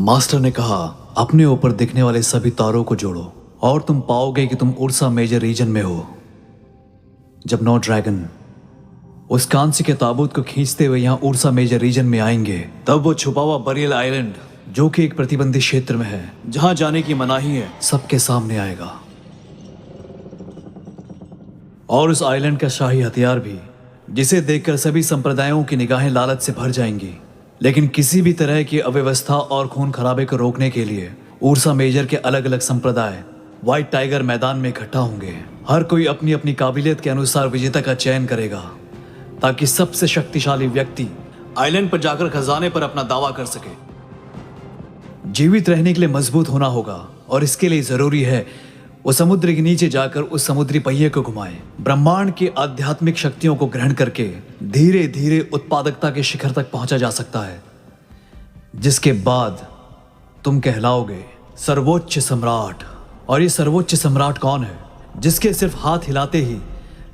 Master ने कहा, अपने ऊपर दिखने वाले सभी तारों को जोड़ो और तुम पाओगे कि तुम उर्सा मेजर रीजन में हो। जब 9 ड्रैगन उस कांस्य के ताबूत को खींचते हुए यहाँ उर्सा मेजर रीजन में आएंगे, तब वो छुपा हुआ बरियल आइलैंड, जो कि एक प्रतिबंधित क्षेत्र में है, जहां जाने की मनाही है, सबके सामने आएगा। और उस आइलैंड का शाही हथियार भी, जिसे देखकर सभी संप्रदायों की निगाहें लालच से भर जाएंगी। लेकिन किसी भी तरह की अव्यवस्था और खून खराबे को रोकने के लिए उर्सा मेजर के अलग अलग संप्रदाय व्हाइट टाइगर मैदान में इकट्ठा होंगे। हर कोई अपनी अपनी काबिलियत के अनुसार विजेता का चयन करेगा, ताकि सबसे शक्तिशाली व्यक्ति आइलैंड पर जाकर खजाने पर अपना दावा कर सके। जीवित रहने के लिए मजबूत होना होगा, और इसके लिए जरूरी है वो समुद्र के नीचे जाकर उस समुद्री पहिए को घुमाए। ब्रह्मांड की आध्यात्मिक शक्तियों को ग्रहण करके धीरे धीरे उत्पादकता के शिखर तक पहुंचा जा सकता है, जिसके बाद तुम कहलाओगे सर्वोच्च सम्राट। और ये सर्वोच्च सम्राट कौन है? जिसके सिर्फ हाथ हिलाते ही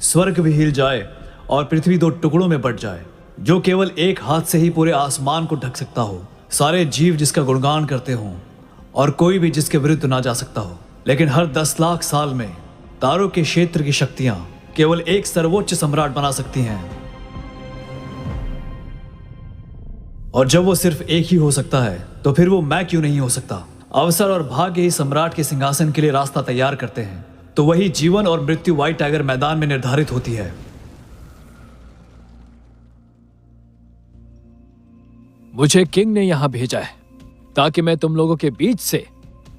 स्वर्ग भी हिल जाए और पृथ्वी 2 टुकड़ों में बट जाए, जो केवल एक हाथ से ही पूरे आसमान को ढक सकता हो, सारे जीव जिसका गुणगान करते हों, और कोई भी जिसके विरुद्ध ना जा सकता हो। लेकिन हर 10 लाख साल में तारों के क्षेत्र की शक्तियां केवल एक सर्वोच्च सम्राट बना सकती हैं। और जब वो सिर्फ एक ही हो सकता है, तो फिर वो मैं क्यों नहीं हो सकता? अवसर और भाग्य ही सम्राट के सिंहासन के लिए रास्ता तैयार करते हैं, तो वही जीवन और मृत्यु व्हाइट टाइगर मैदान में निर्धारित होती है। मुझे किंग ने यहां भेजा है ताकि मैं तुम लोगों के बीच से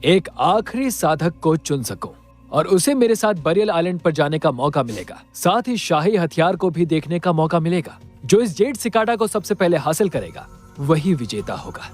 एक आखिरी साधक को चुन सकूं, और उसे मेरे साथ बरियल आइलैंड पर जाने का मौका मिलेगा। साथ ही शाही हथियार को भी देखने का मौका मिलेगा। जो इस जेड सिकाडा को सबसे पहले हासिल करेगा, वही विजेता होगा।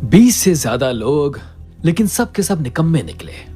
बीस से ज्यादा लोग, लेकिन सब के सब निकम्मे निकले।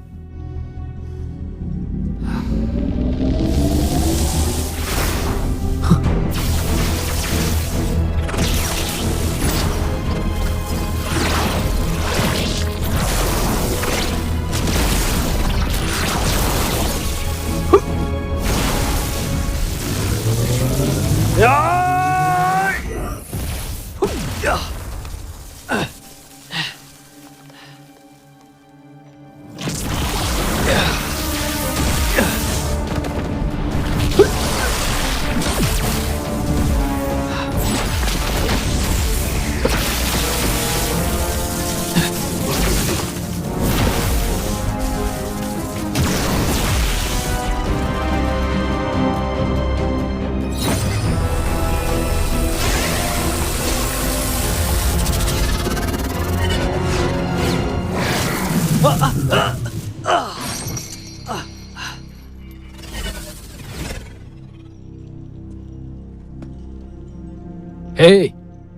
हे,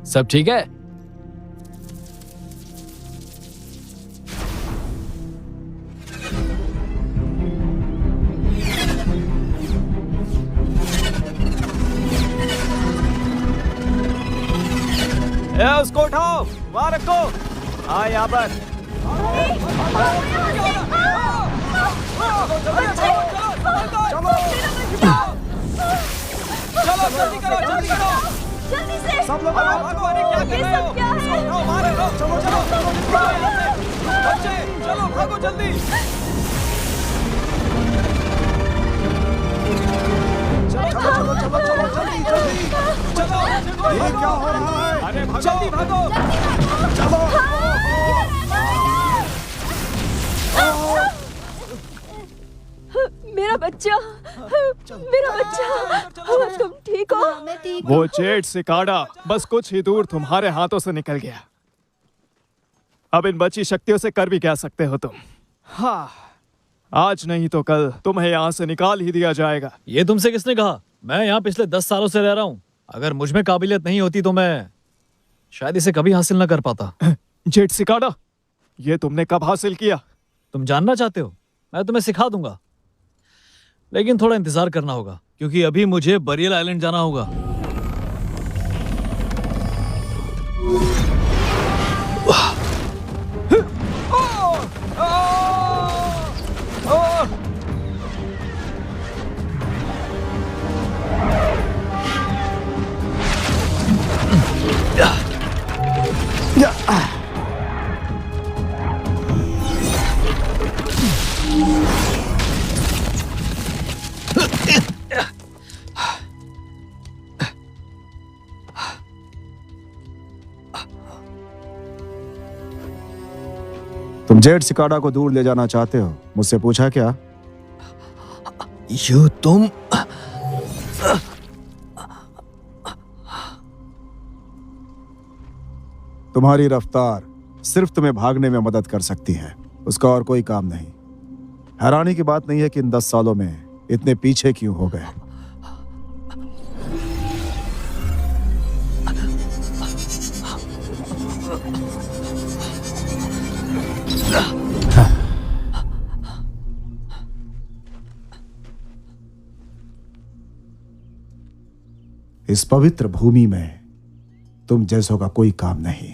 सब ठीक है? उसको उठाओ, वहां रखो। हाँ, यहाँ पर। चलो जल्दी करो, जल्दी करो। जल्दी से सब लोग भागो, अरे क्या कर रहे हो? क्या है? उठाओ, वहां रखो। चलो चलो बच्चे, चलो भागो जल्दी। जल्दी भागो। मेरा बच्चा, मेरा बच्चा, तुम ठीक हो? मैं ठीक वो जेड सिकाडा बस कुछ ही दूर तुम्हारे हाथों से निकल गया। अब इन बची शक्तियों से कर भी क्या सकते हो तुम? हाँ, आज नहीं तो कल तुम्हें यहाँ से निकाल ही दिया जाएगा। ये तुमसे किसने कहा? मैं यहाँ पिछले 10 सालों से रह रहा हूँ। अगर मुझ में काबिलियत नहीं होती तो मैं शायद इसे कभी हासिल न कर पाता। जेड सिकाडा, ये तुमने कब हासिल किया? तुम जानना चाहते हो? मैं तुम्हें सिखा दूंगा, लेकिन थोड़ा इंतजार करना होगा, क्योंकि अभी मुझे बरियल आइलैंड जाना होगा। तुम जेड सिकाडा को दूर ले जाना चाहते हो, मुझसे पूछा क्या? यू तुम तुम्हारी रफ्तार सिर्फ तुम्हें भागने में मदद कर सकती है, उसका और कोई काम नहीं। हैरानी की बात नहीं है कि इन 10 सालों में इतने पीछे क्यों हो गए। इस पवित्र भूमि में तुम जैसों का कोई काम नहीं।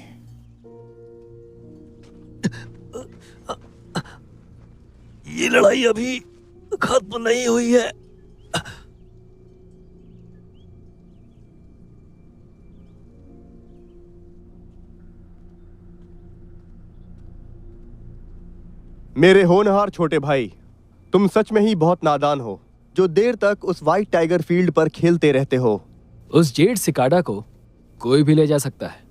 ये लड़ाई अभी खत्म नहीं हुई है। मेरे होनहार छोटे भाई, तुम सच में ही बहुत नादान हो जो देर तक उस व्हाइट टाइगर फील्ड पर खेलते रहते हो। उस जेड सिकाडा को कोई भी ले जा सकता है।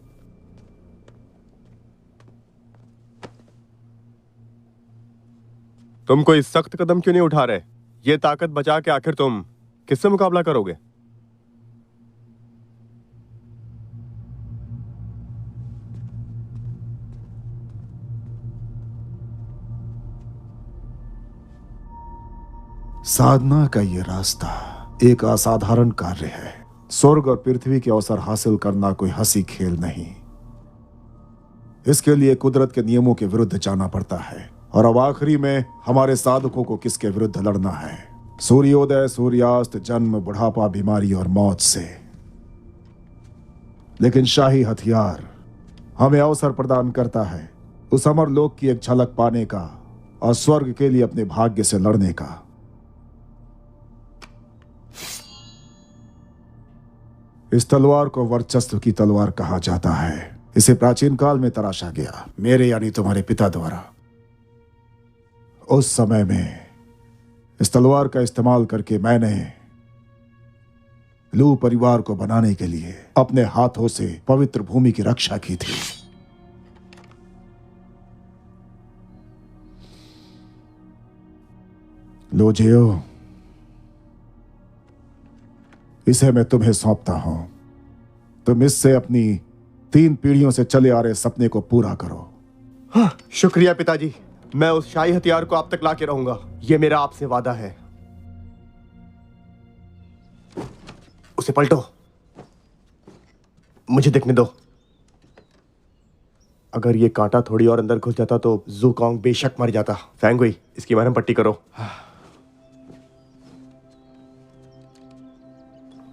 तुम कोई सख्त कदम क्यों नहीं उठा रहे? ये ताकत बचा के आखिर तुम किससे मुकाबला करोगे? साधना का ये रास्ता एक असाधारण कार्य है। स्वर्ग और पृथ्वी के अवसर हासिल करना कोई हंसी खेल नहीं। इसके लिए कुदरत के नियमों के विरुद्ध जाना पड़ता है। और अब आखिरी में हमारे साधकों को किसके विरुद्ध लड़ना है? सूर्योदय, सूर्यास्त, जन्म, बुढ़ापा, बीमारी और मौत से। लेकिन शाही हथियार हमें अवसर प्रदान करता है उस अमर लोक की एक झलक पाने का और स्वर्ग के लिए अपने भाग्य से लड़ने का। इस तलवार को वर्चस्व की तलवार कहा जाता है। इसे प्राचीन काल में तराशा गया, मेरे यानी तुम्हारे पिता द्वारा। उस समय में इस तलवार का इस्तेमाल करके मैंने लू परिवार को बनाने के लिए अपने हाथों से पवित्र भूमि की रक्षा की थी। लो जियो, इसे मैं तुम्हें सौंपता हूं। तुम इससे अपनी 3 पीढ़ियों से चले आ रहे सपने को पूरा करो। हाँ, शुक्रिया पिताजी। मैं उस शाही हथियार को आप तक लाके रहूंगा, ये मेरा आपसे वादा है। उसे पलटो, मुझे देखने दो। अगर ये कांटा थोड़ी और अंदर घुस जाता तो ज़ूकोंग बेशक मर जाता। फैंगुई, इसकी मरहम पट्टी करो।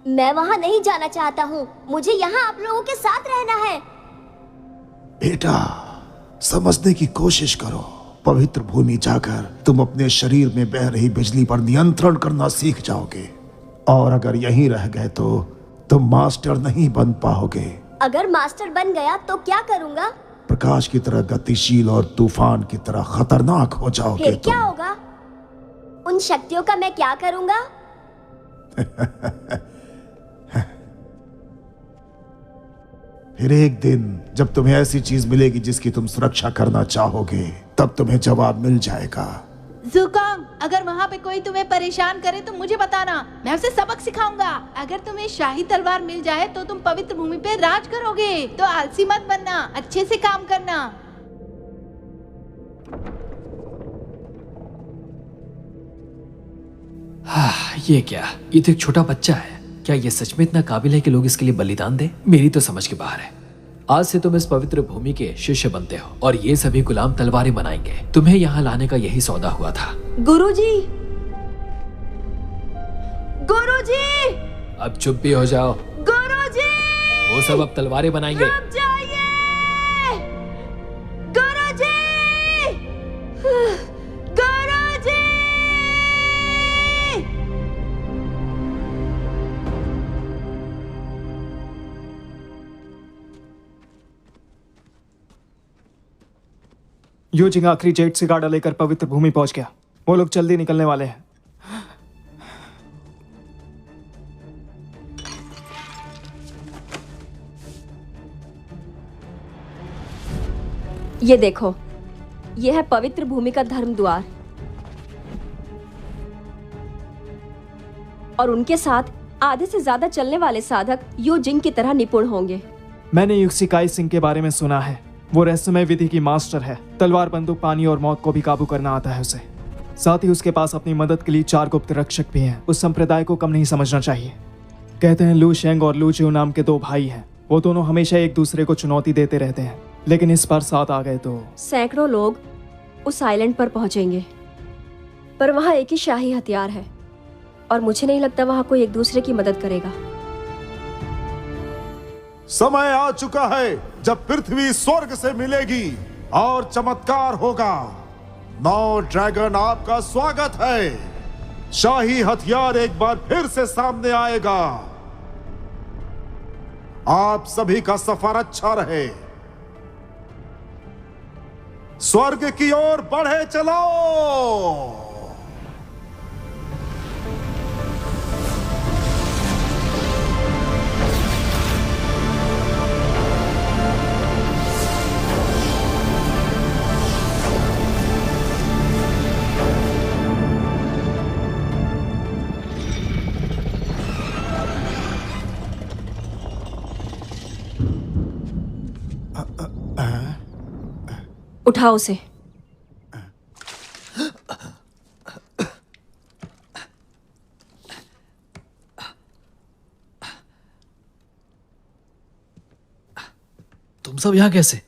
मैं वहां नहीं जाना चाहता हूँ, मुझे यहाँ आप लोगों के साथ रहना है। बेटा, समझने की कोशिश करो। पवित्र भूमि जाकर तुम अपने शरीर में बह रही बिजली पर नियंत्रण करना सीख जाओगे। और अगर यहीं रह गए तो तुम मास्टर नहीं बन पाओगे। अगर मास्टर बन गया तो क्या करूँगा? प्रकाश की तरह गतिशील और तूफान की तरह खतरनाक हो जाओगे। फिर क्या होगा? उन शक्तियों का मैं क्या करूँगा? फिर एक दिन जब तुम्हें ऐसी चीज मिलेगी जिसकी तुम सुरक्षा करना चाहोगे, तब तुम्हें जवाब मिल जाएगा। जुकांग, अगर वहाँ पे कोई तुम्हें परेशान करे तो मुझे बताना, मैं उसे सबक सिखाऊंगा। अगर तुम्हें शाही तलवार मिल जाए तो तुम पवित्र भूमि पे राज करोगे। तो आलसी मत बनना, अच्छे से काम करना। ये क्या? ये तो एक छोटा बच्चा है। क्या ये सच में इतना काबिल है कि लोग इसके लिए बलिदान दे? मेरी तो समझ के बाहर है। आज से तुम इस पवित्र भूमि के शिष्य बनते हो और ये सभी गुलाम तलवारें बनाएंगे। तुम्हें यहाँ लाने का यही सौदा हुआ था। गुरुजी, गुरुजी, अब चुप भी हो जाओ। गुरुजी, वो सब अब तलवारें बनाएंगे। रुक जाइए। गुरुजी, गुरुजी। यूजिंग आखिरी जेट से गाड़ा लेकर पवित्र भूमि पहुंच गया। वो लोग जल्दी निकलने वाले हैं। ये देखो, ये है पवित्र भूमि का धर्म द्वार और उनके साथ आधे से ज्यादा चलने वाले साधक यू जिंग की तरह निपुण होंगे। मैंने युक्सिकाई सिंह के बारे में सुना है। वो रहस्यमय विधि की मास्टर है। तलवार, बंदूक, पानी और मौत को भी काबू करना आता है उसे। साथ ही उसके पास अपनी मदद के लिए 4 गुप्त रक्षक भी हैं। उस संप्रदाय को कम नहीं समझना चाहिए। कहते हैं लू शेंग और लू चिऊ नाम के 2 भाई हैं। वो दोनों हमेशा एक दूसरे को चुनौती देते रहते हैं, लेकिन इस बार साथ आ गए तो सैकड़ों लोग उस आइलैंड पर पहुंचेंगे, पर वहां एक ही शाही हथियार है और मुझे नहीं लगता वहां कोई एक दूसरे की मदद करेगा। समय आ चुका है जब पृथ्वी स्वर्ग से मिलेगी और चमत्कार होगा। 9 ड्रैगन आपका स्वागत है। शाही हथियार एक बार फिर से सामने आएगा। आप सभी का सफर अच्छा रहे। स्वर्ग की ओर बढ़े चलो। उठाओ उसे। तुम सब यहाँ कैसे?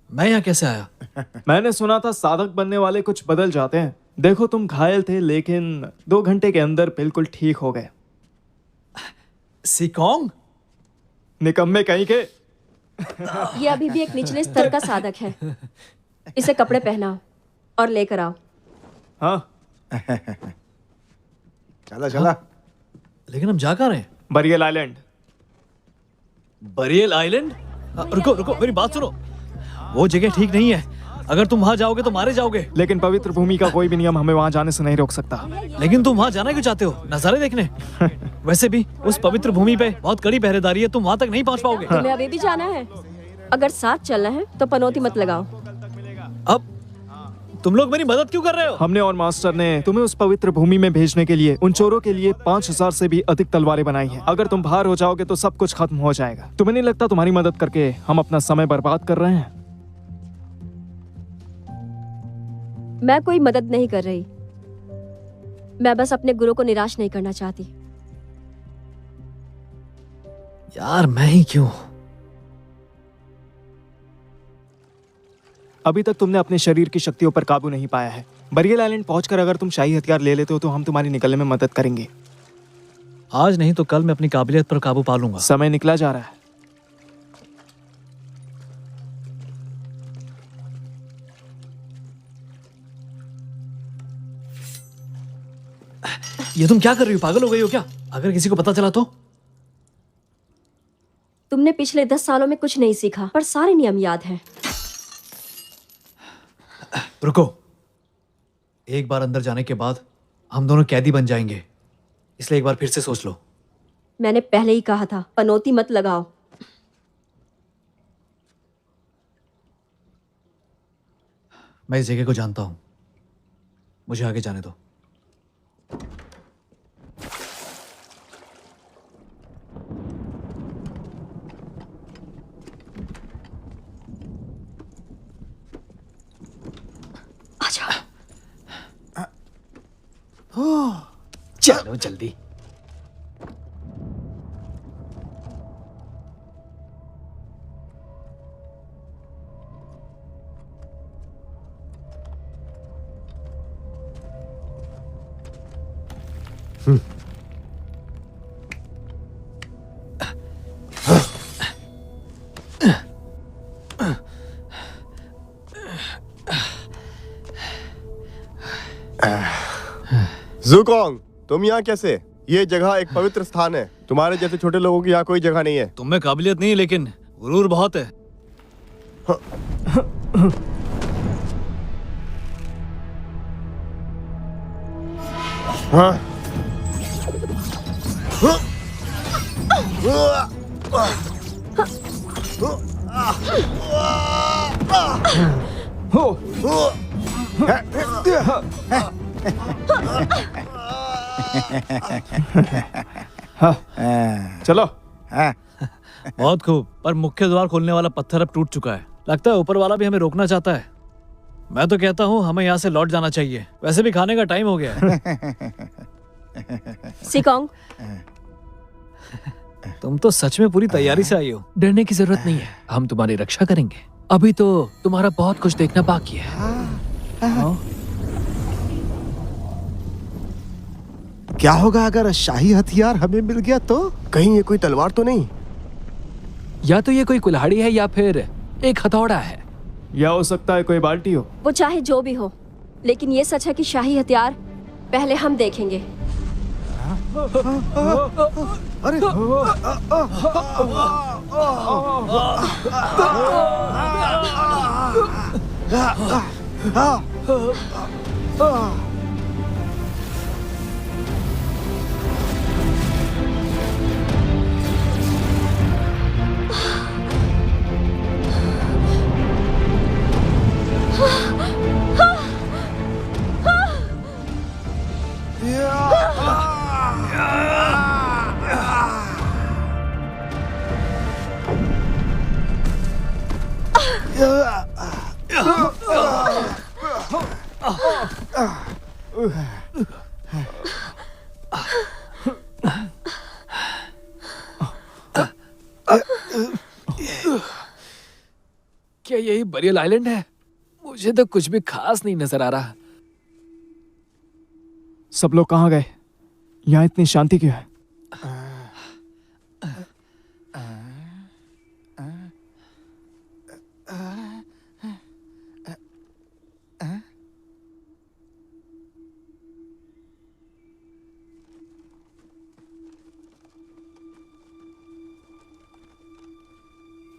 मैं यहाँ कैसे आया? मैंने सुना था साधक बनने वाले कुछ बदल जाते हैं। देखो, तुम घायल थे लेकिन 2 घंटे के अंदर बिल्कुल ठीक हो गए। सिकोंग? निकम्मे कहीं के। ये अभी भी एक निचले स्तर का साधक है। इसे कपड़े पहनाओ और लेकर आओ। हाँ, चला चला। लेकिन हम जा कहाँ रहे हैं? Burial island. Burial island? रुको रुको, मेरी बात सुनो। वो जगह ठीक नहीं है। अगर तुम वहां जाओगे तो मारे जाओगे। लेकिन पवित्र भूमि का कोई भी नियम हमें वहां जाने से नहीं रोक सकता। लेकिन तुम वहां जाना क्यों चाहते हो? नजारे देखने? वैसे भी उस पवित्र भूमि पे बहुत कड़ी पहरेदारी है, तुम वहां तक नहीं पहुंच पाओगे। तुम्हें अभी भी जाना है? अगर साथ चलना है तो पनौती मत लगाओ। अब तुम लोग मेरी मदद क्यों कर रहे हो? हमने और मास्टर ने तुम्हें उस पवित्र भूमि में भेजने के लिए उन चोरों के लिए 5000 से भी अधिक तलवारें बनाई हैं। अगर तुम बाहर हो जाओगे तो सब कुछ खत्म हो जाएगा। तुम्हें नहीं लगता तुम्हारी मदद करके हम अपना समय बर्बाद कर रहे हैं? मैं कोई मदद नहीं कर रही। मैं बस अपने गुरु को निराश नहीं करना चाहती। यार मैं ही क्यों? अभी तक तुमने अपने शरीर की शक्तियों पर काबू नहीं पाया है। बरियल आइलैंड पहुंचकर अगर तुम शाही हथियार ले लेते हो तो हम तुम्हारी निकलने में मदद करेंगे। आज नहीं तो कल मैं अपनी काबिलियत पर काबू पा लूंगा। समय निकला जा रहा है। ये तुम क्या कर रही हो? पागल हो गई हो क्या? अगर किसी को पता चला तो? तुमने पिछले 10 सालों में कुछ नहीं सीखा, पर सारे नियम याद हैं। रुको, एक बार अंदर जाने के बाद हम दोनों कैदी बन जाएंगे, इसलिए एक बार फिर से सोच लो। मैंने पहले ही कहा था, पनौती मत लगाओ। मैं इस जगह को जानता हूं, मुझे आगे जाने दो। चलो जल्दी। ज़ुकोंग, तुम यहाँ कैसे? ये जगह एक पवित्र स्थान है। तुम्हारे जैसे छोटे लोगों की यहाँ कोई जगह नहीं है। तुम में काबिलियत नहीं, लेकिन गुरूर बहुत है। हाँ? चलो। बहुत खूब, पर मुख्य द्वार खोलने वाला पत्थर अब टूट चुका है। लगता है ऊपर वाला भी हमें रोकना चाहता है। मैं तो कहता हूँ हमें यहाँ से लौट जाना चाहिए। वैसे भी खाने का टाइम हो गया है। सिकोंग, तुम तो सच में पूरी तैयारी से आई हो। डरने की जरूरत नहीं है, हम तुम्हारी रक्षा करेंगे। अभी तो तुम्हारा बहुत कुछ देखना बाकी है। क्या होगा अगर शाही हथियार हमें मिल गया तो? कहीं ये कोई तलवार तो नहीं? या तो ये कोई कुल्हाड़ी है या फिर एक हथौड़ा है। या हो सकता है कोई बाल्टी हो। वो चाहे जो भी हो, लेकिन ये सच है कि शाही हथियार पहले हम देखेंगे। अरे क्या यही बरियल आइलैंड है? मुझे तो कुछ भी खास नहीं नजर आ रहा। सब लोग कहाँ गए? यहाँ इतनी शांति क्यों है?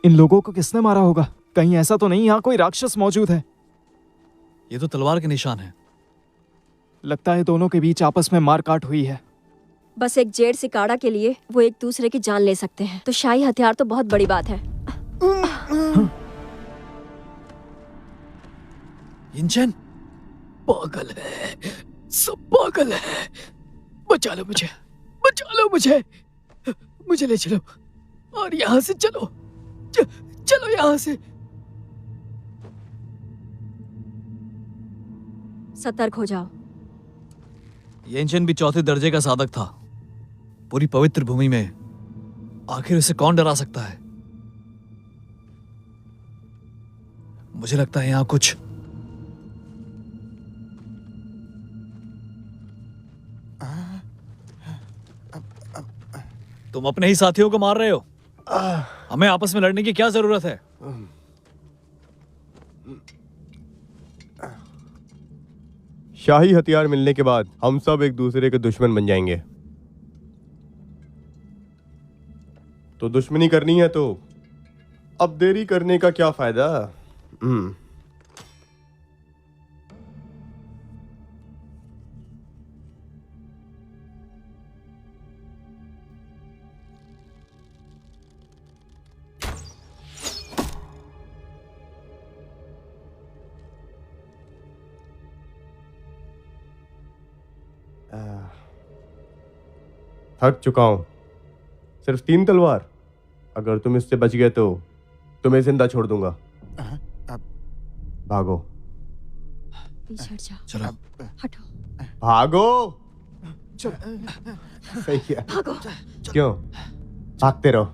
इन लोगों को किसने मारा होगा? कहीं ऐसा तो नहीं यहाँ कोई राक्षस मौजूद है? ये तो तलवार के निशान है। लगता है दोनों के बीच आपस में मारकाट हुई है। बस एक जेड सिकाड़ा के लिए वो एक दूसरे की जान ले सकते हैं, तो शाही हथियार तो बहुत बड़ी बात है। इंजन पागल है, सब पागल है। बचा लो मुझे, बचा लो मुझे, मुझे ले चलो और यहाँ से चलो, चलो यहाँ से। सतर्क हो जाओ। येंचन भी चौथे दर्जे का साधक था। पूरी पवित्र भूमि में आखिर उसे कौन डरा सकता है? मुझे लगता है यहां कुछ तुम अपने ही साथियों को मार रहे हो। हमें आपस में लड़ने की क्या जरूरत है? शाही हथियार मिलने के बाद हम सब एक दूसरे के दुश्मन बन जाएंगे। तो दुश्मनी करनी है तो अब देरी करने का क्या फायदा? थक चुका हूं। सिर्फ 3 तलवार। अगर तुम इससे बच गए तो तुम्हें जिंदा छोड़ दूंगा। भागो, पीछे हट जाओ। चलो। हटो। भागो। सही किया। भागो। क्यों? भागते रहो।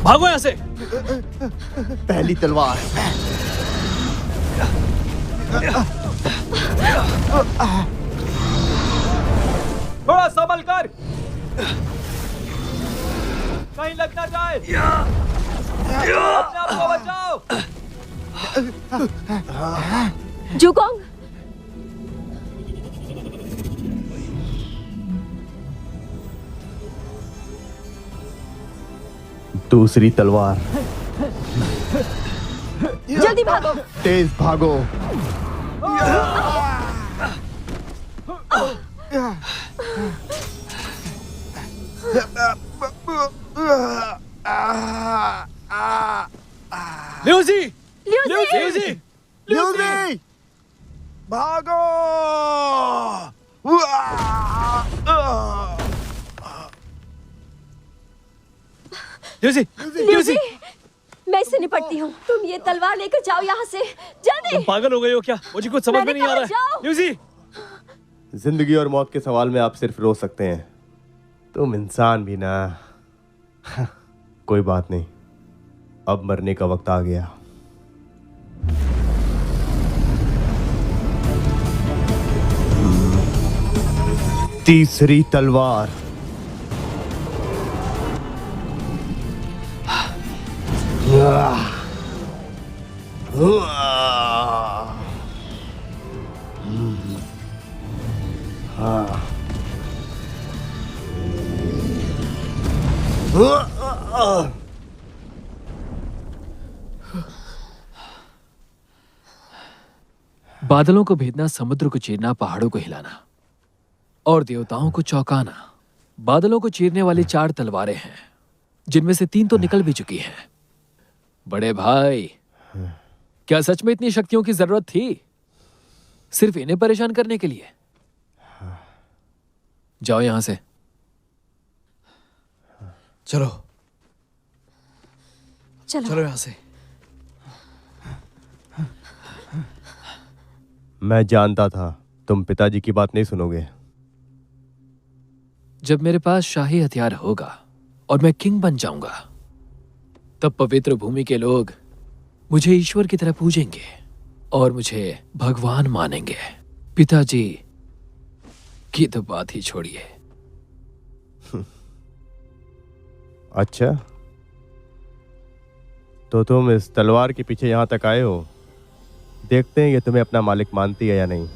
भागो यहाँ से। पहली तलवार। थोड़ा संभल कर, कहीं लग ना जाए। अपने आप को बचाओ। जुगोंग, दूसरी तलवार। जल्दी भागो। तेज भागो। Lucy, Lucy! ल्यूसी, भागो। ल्यूसी, ल्यूसी, मैं इससे निपटती हूँ। तुम ये तलवार लेकर जाओ यहाँ से, जल्दी। तुम पागल हो गई हो क्या? मुझे कुछ समझ में मैंने नहीं आ कहा रहा है। जाओ। ल्यूसी, जिंदगी और मौत के सवाल में आप सिर्फ रो सकते हैं। तुम इंसान भी ना। कोई बात नहीं, अब मरने का वक्त आ गया। तीसरी तलवार। बादलों को भेदना, समुद्र को चीरना, पहाड़ों को हिलाना और देवताओं को चौंकाना। बादलों को चीरने वाली 4 तलवारें हैं, जिनमें से 3 तो निकल भी चुकी हैं। बड़े भाई, क्या सच में इतनी शक्तियों की जरूरत थी सिर्फ इन्हें परेशान करने के लिए? जाओ यहां से। चलो चलो। चलो यहाँ से। मैं जानता था तुम पिताजी की बात नहीं सुनोगे। जब मेरे पास शाही हथियार होगा और मैं किंग बन जाऊंगा, तब पवित्र भूमि के लोग मुझे ईश्वर की तरह पूजेंगे और मुझे भगवान मानेंगे। पिताजी की तो बात ही छोड़िए। अच्छा, तो तुम इस तलवार के पीछे यहां तक आए हो। देखते हैं ये तुम्हें अपना मालिक मानती है या नहीं।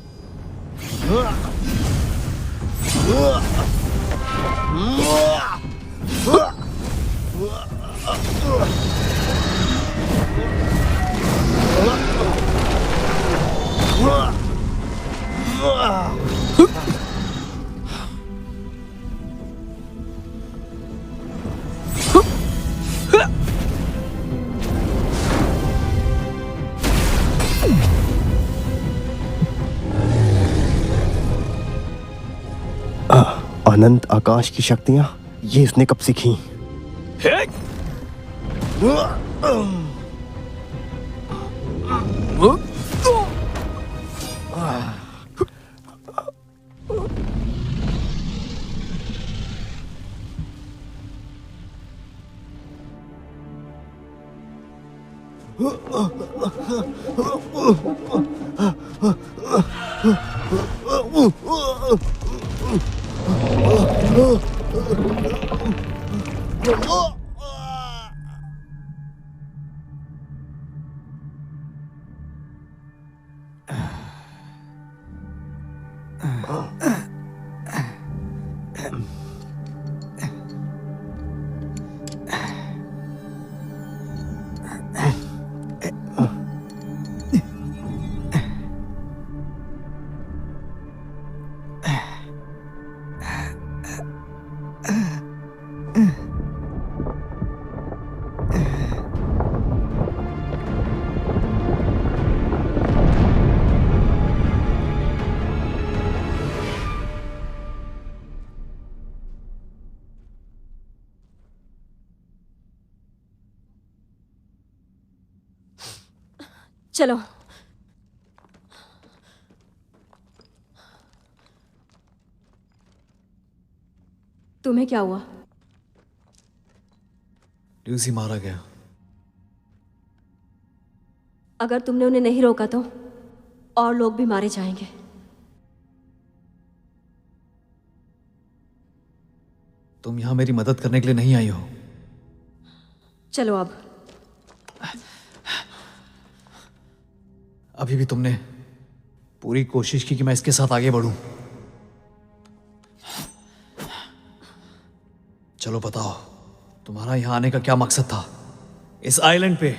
अनंत आकाश की शक्तियां, ये इसने कब सीखी? चलो। तुम्हें क्या हुआ? ल्यूसी मारा गया। अगर तुमने उन्हें नहीं रोका तो और लोग भी मारे जाएंगे। तुम यहां मेरी मदद करने के लिए नहीं आई हो। चलो अब। अभी भी तुमने पूरी कोशिश की कि मैं इसके साथ आगे बढ़ूं। चलो बताओ, तुम्हारा यहां आने का क्या मकसद था इस आइलैंड पे?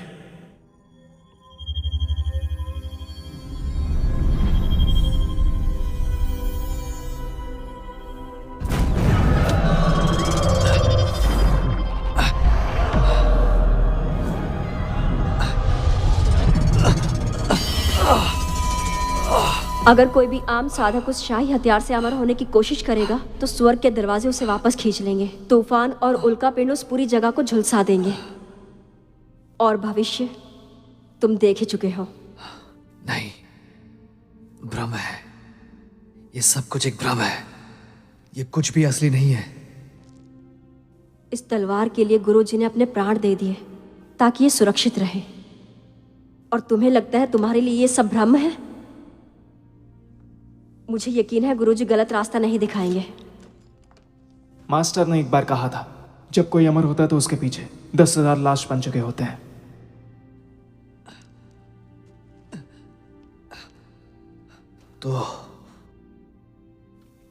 अगर कोई भी आम साधक उस शाही हथियार से अमर होने की कोशिश करेगा तो स्वर्ग के दरवाजे उसे वापस खींच लेंगे। तूफान और उल्कापिंड उस पूरी जगह को झुलसा देंगे। और भविष्य तुम देख ही चुके हो। नहीं, भ्रम है। ये सब कुछ एक भ्रम है। ये कुछ भी असली नहीं है। इस तलवार के लिए गुरुजी ने अपने प्राण दे दिए ताकि ये सुरक्षित रहे। और तुम्हें लगता है तुम्हारे लिए ये सब भ्रम है? मुझे यकीन है गुरुजी गलत रास्ता नहीं दिखाएंगे। मास्टर ने एक बार कहा था, जब कोई अमर होता है तो उसके पीछे 10,000 लाश बन चुके होते हैं। तो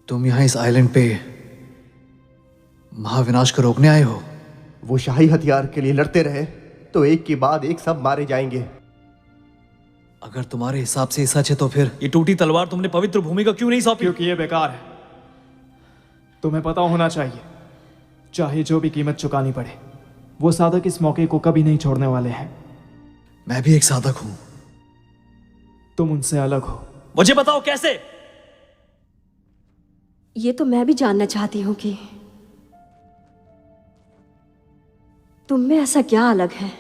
तुम यहां इस आइलैंड पे महाविनाश को रोकने आए हो? वो शाही हथियार के लिए लड़ते रहे तो एक के बाद एक सब मारे जाएंगे। अगर तुम्हारे हिसाब से सच है तो फिर ये टूटी तलवार तुमने पवित्र भूमि का क्यों नहीं सौंपी? क्योंकि ये बेकार है। तुम्हें पता होना चाहिए, चाहे जो भी कीमत चुकानी पड़े, वो साधक इस मौके को कभी नहीं छोड़ने वाले हैं। मैं भी एक साधक हूं। तुम उनसे अलग हो। मुझे बताओ कैसे? ये तो मैं भी जानना चाहती हूँ कि तुम में ऐसा क्या अलग है।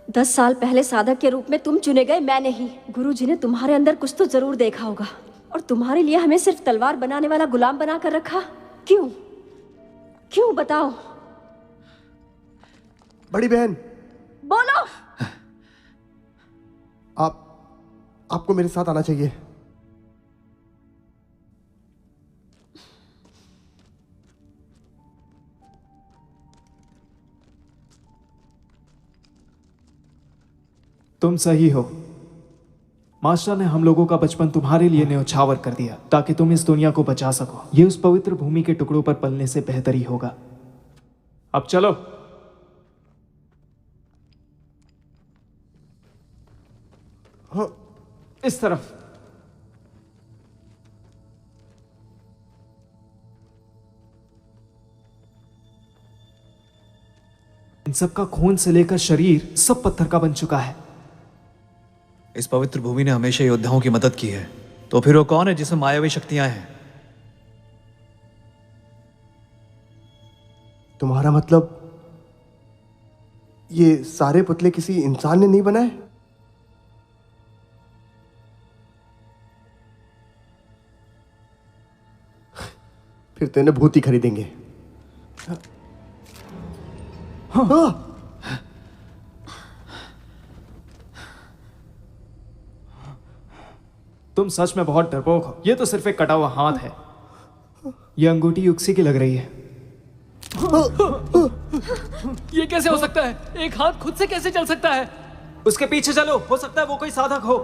10 साल पहले साधक के रूप में तुम चुने गए, मैं नहीं। गुरुजी ने तुम्हारे अंदर कुछ तो जरूर देखा होगा और तुम्हारे लिए हमें सिर्फ तलवार बनाने वाला गुलाम बना कर रखा। क्यों? क्यों बताओ? बड़ी बहन, बोलो। आपको मेरे साथ आना चाहिए। तुम सही हो। मास्टर ने हम लोगों का बचपन तुम्हारे लिए न्यौछावर कर दिया ताकि तुम इस दुनिया को बचा सको। ये उस पवित्र भूमि के टुकड़ों पर पलने से बेहतर ही होगा। अब चलो। हाँ। इस तरफ। इन सब का खून से लेकर शरीर सब पत्थर का बन चुका है। इस पवित्र भूमि ने हमेशा योद्धाओं की मदद की है, तो फिर वो कौन है जिसमें मायावी शक्तियां हैं? तुम्हारा मतलब ये सारे पुतले किसी इंसान ने नहीं बनाए? फिर तो इन्हें भूत ही खरीदेंगे। हाँ। तुम सच में बहुत डरपोक हो। ये तो सिर्फ एक कटा हुआ हाथ है। ये अंगूठी युक्सी की लग रही है। ये कैसे हो सकता है? एक हाथ खुद से कैसे चल सकता है? उसके पीछे चलो, हो सकता है वो कोई साधक हो।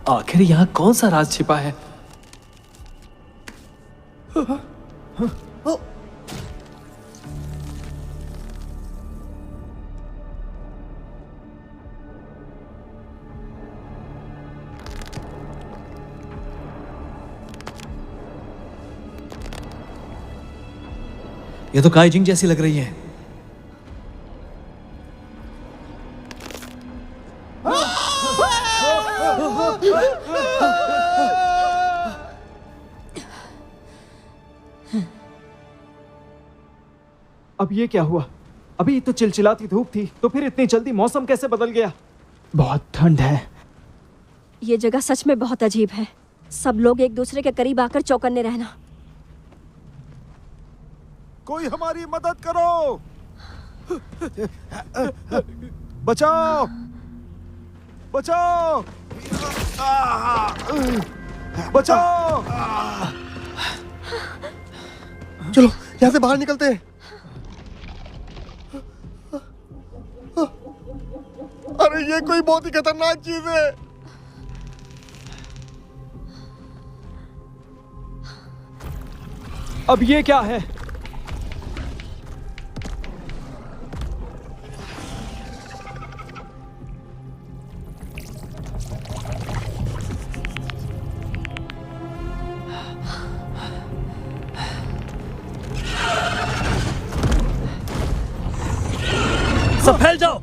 आखिर यहाँ कौन सा राज छिपा है? ये तो काइजिंग जैसी लग रही है। अब ये क्या हुआ? अभी तो चिलचिलाती धूप थी, तो फिर इतनी जल्दी मौसम कैसे बदल गया? बहुत ठंड है। ये जगह सच में बहुत अजीब है। सब लोग एक दूसरे के करीब आकर चौकन्ने रहना। कोई हमारी मदद करो। बचाओ, बचाओ, बचाओ। चलो यहाँ से बाहर निकलते हैं। अरे ये कोई बहुत ही खतरनाक चीज है। अब ये क्या है? सब फैल जाओ।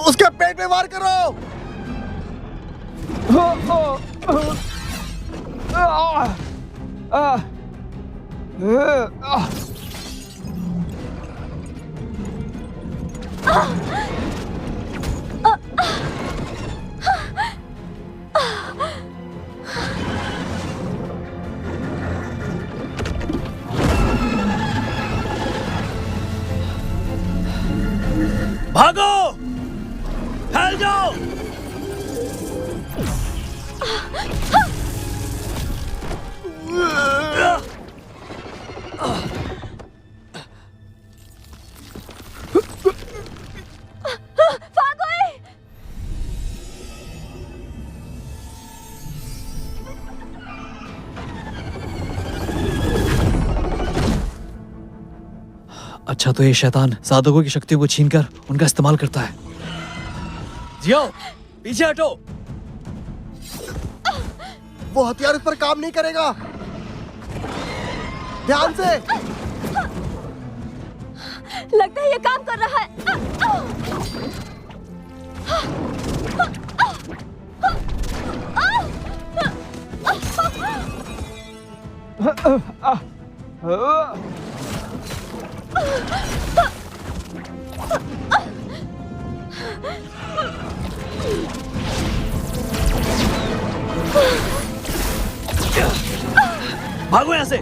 उसके पेट में वार करो। भागो, फैल जाओ। अच्छा, तो ये शैतान साधकों की शक्तियों को छीनकर उनका इस्तेमाल करता है। जियो, पीछे हटो। वो हथियार इस पर काम नहीं करेगा। ध्यान से। लगता है ये काम कर रहा है। भागो यहाँ से।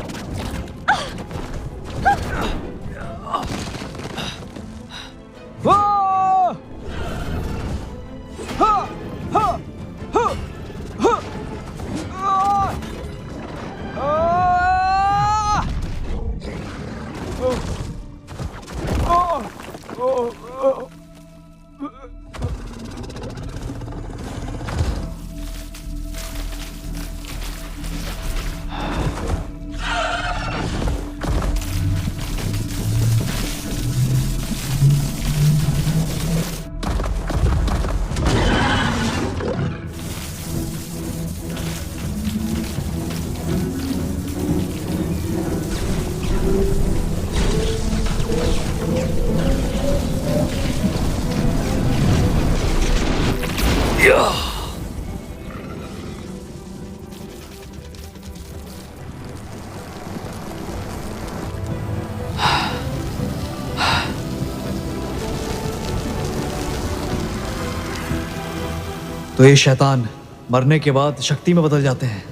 तो ये शैतान मरने के बाद शक्ति में बदल जाते हैं।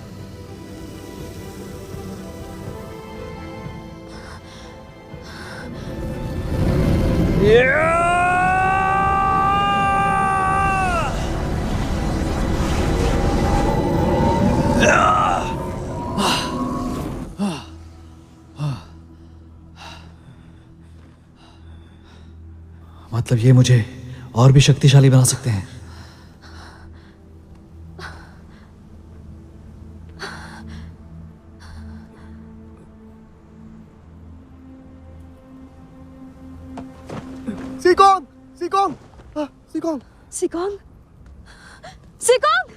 मतलब ये मुझे और भी शक्तिशाली बना सकते हैं। सीकोंग, सीकोंग, सीकोंग। सिकोंग, सिकोंग!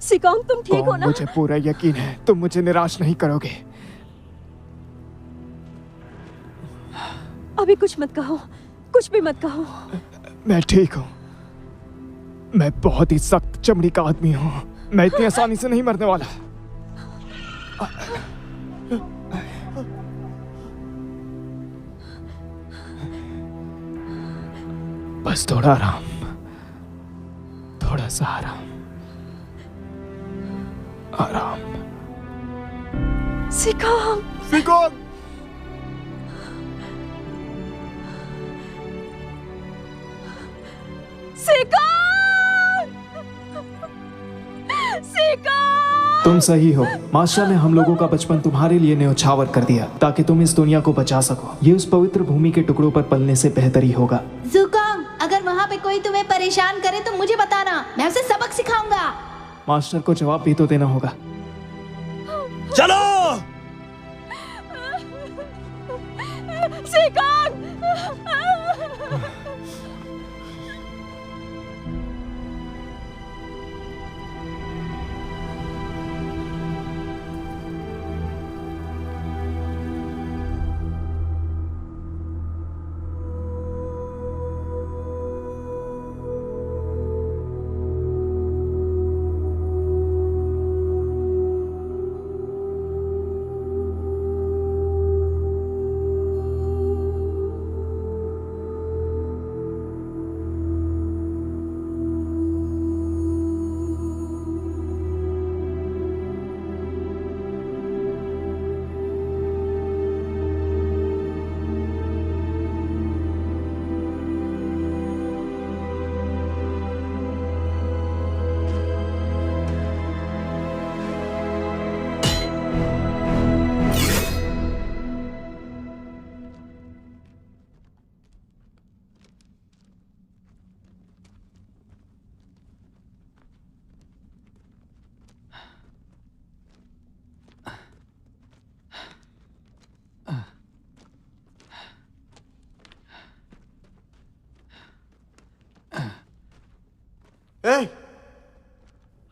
सिकोंग, तुम ठीक हो ना? मुझे पूरा यकीन है तुम मुझे निराश नहीं करोगे। अभी कुछ मत कहो, कुछ भी मत कहो। मैं ठीक हूँ। मैं बहुत ही सख्त चमड़ी का आदमी हूँ। मैं इतनी आसानी से नहीं मरने वाला। बस थोड़ा आराम, थोड़ा सा आराम, आराम। सिकोंग, सीकोंग, सिकोंग! सिकोंग! तुम सही हो। मास्टर ने हम लोगों का बचपन तुम्हारे लिए न्यौछावर कर दिया ताकि तुम इस दुनिया को बचा सको। ये उस पवित्र भूमि के टुकड़ों पर पलने से बेहतर ही होगा। जुकांग, अगर वहाँ पे कोई तुम्हें परेशान करे तो मुझे बताना, मैं उसे सबक सिखाऊंगा। मास्टर को जवाब भी तो देना होगा। चलो। सिकोंग!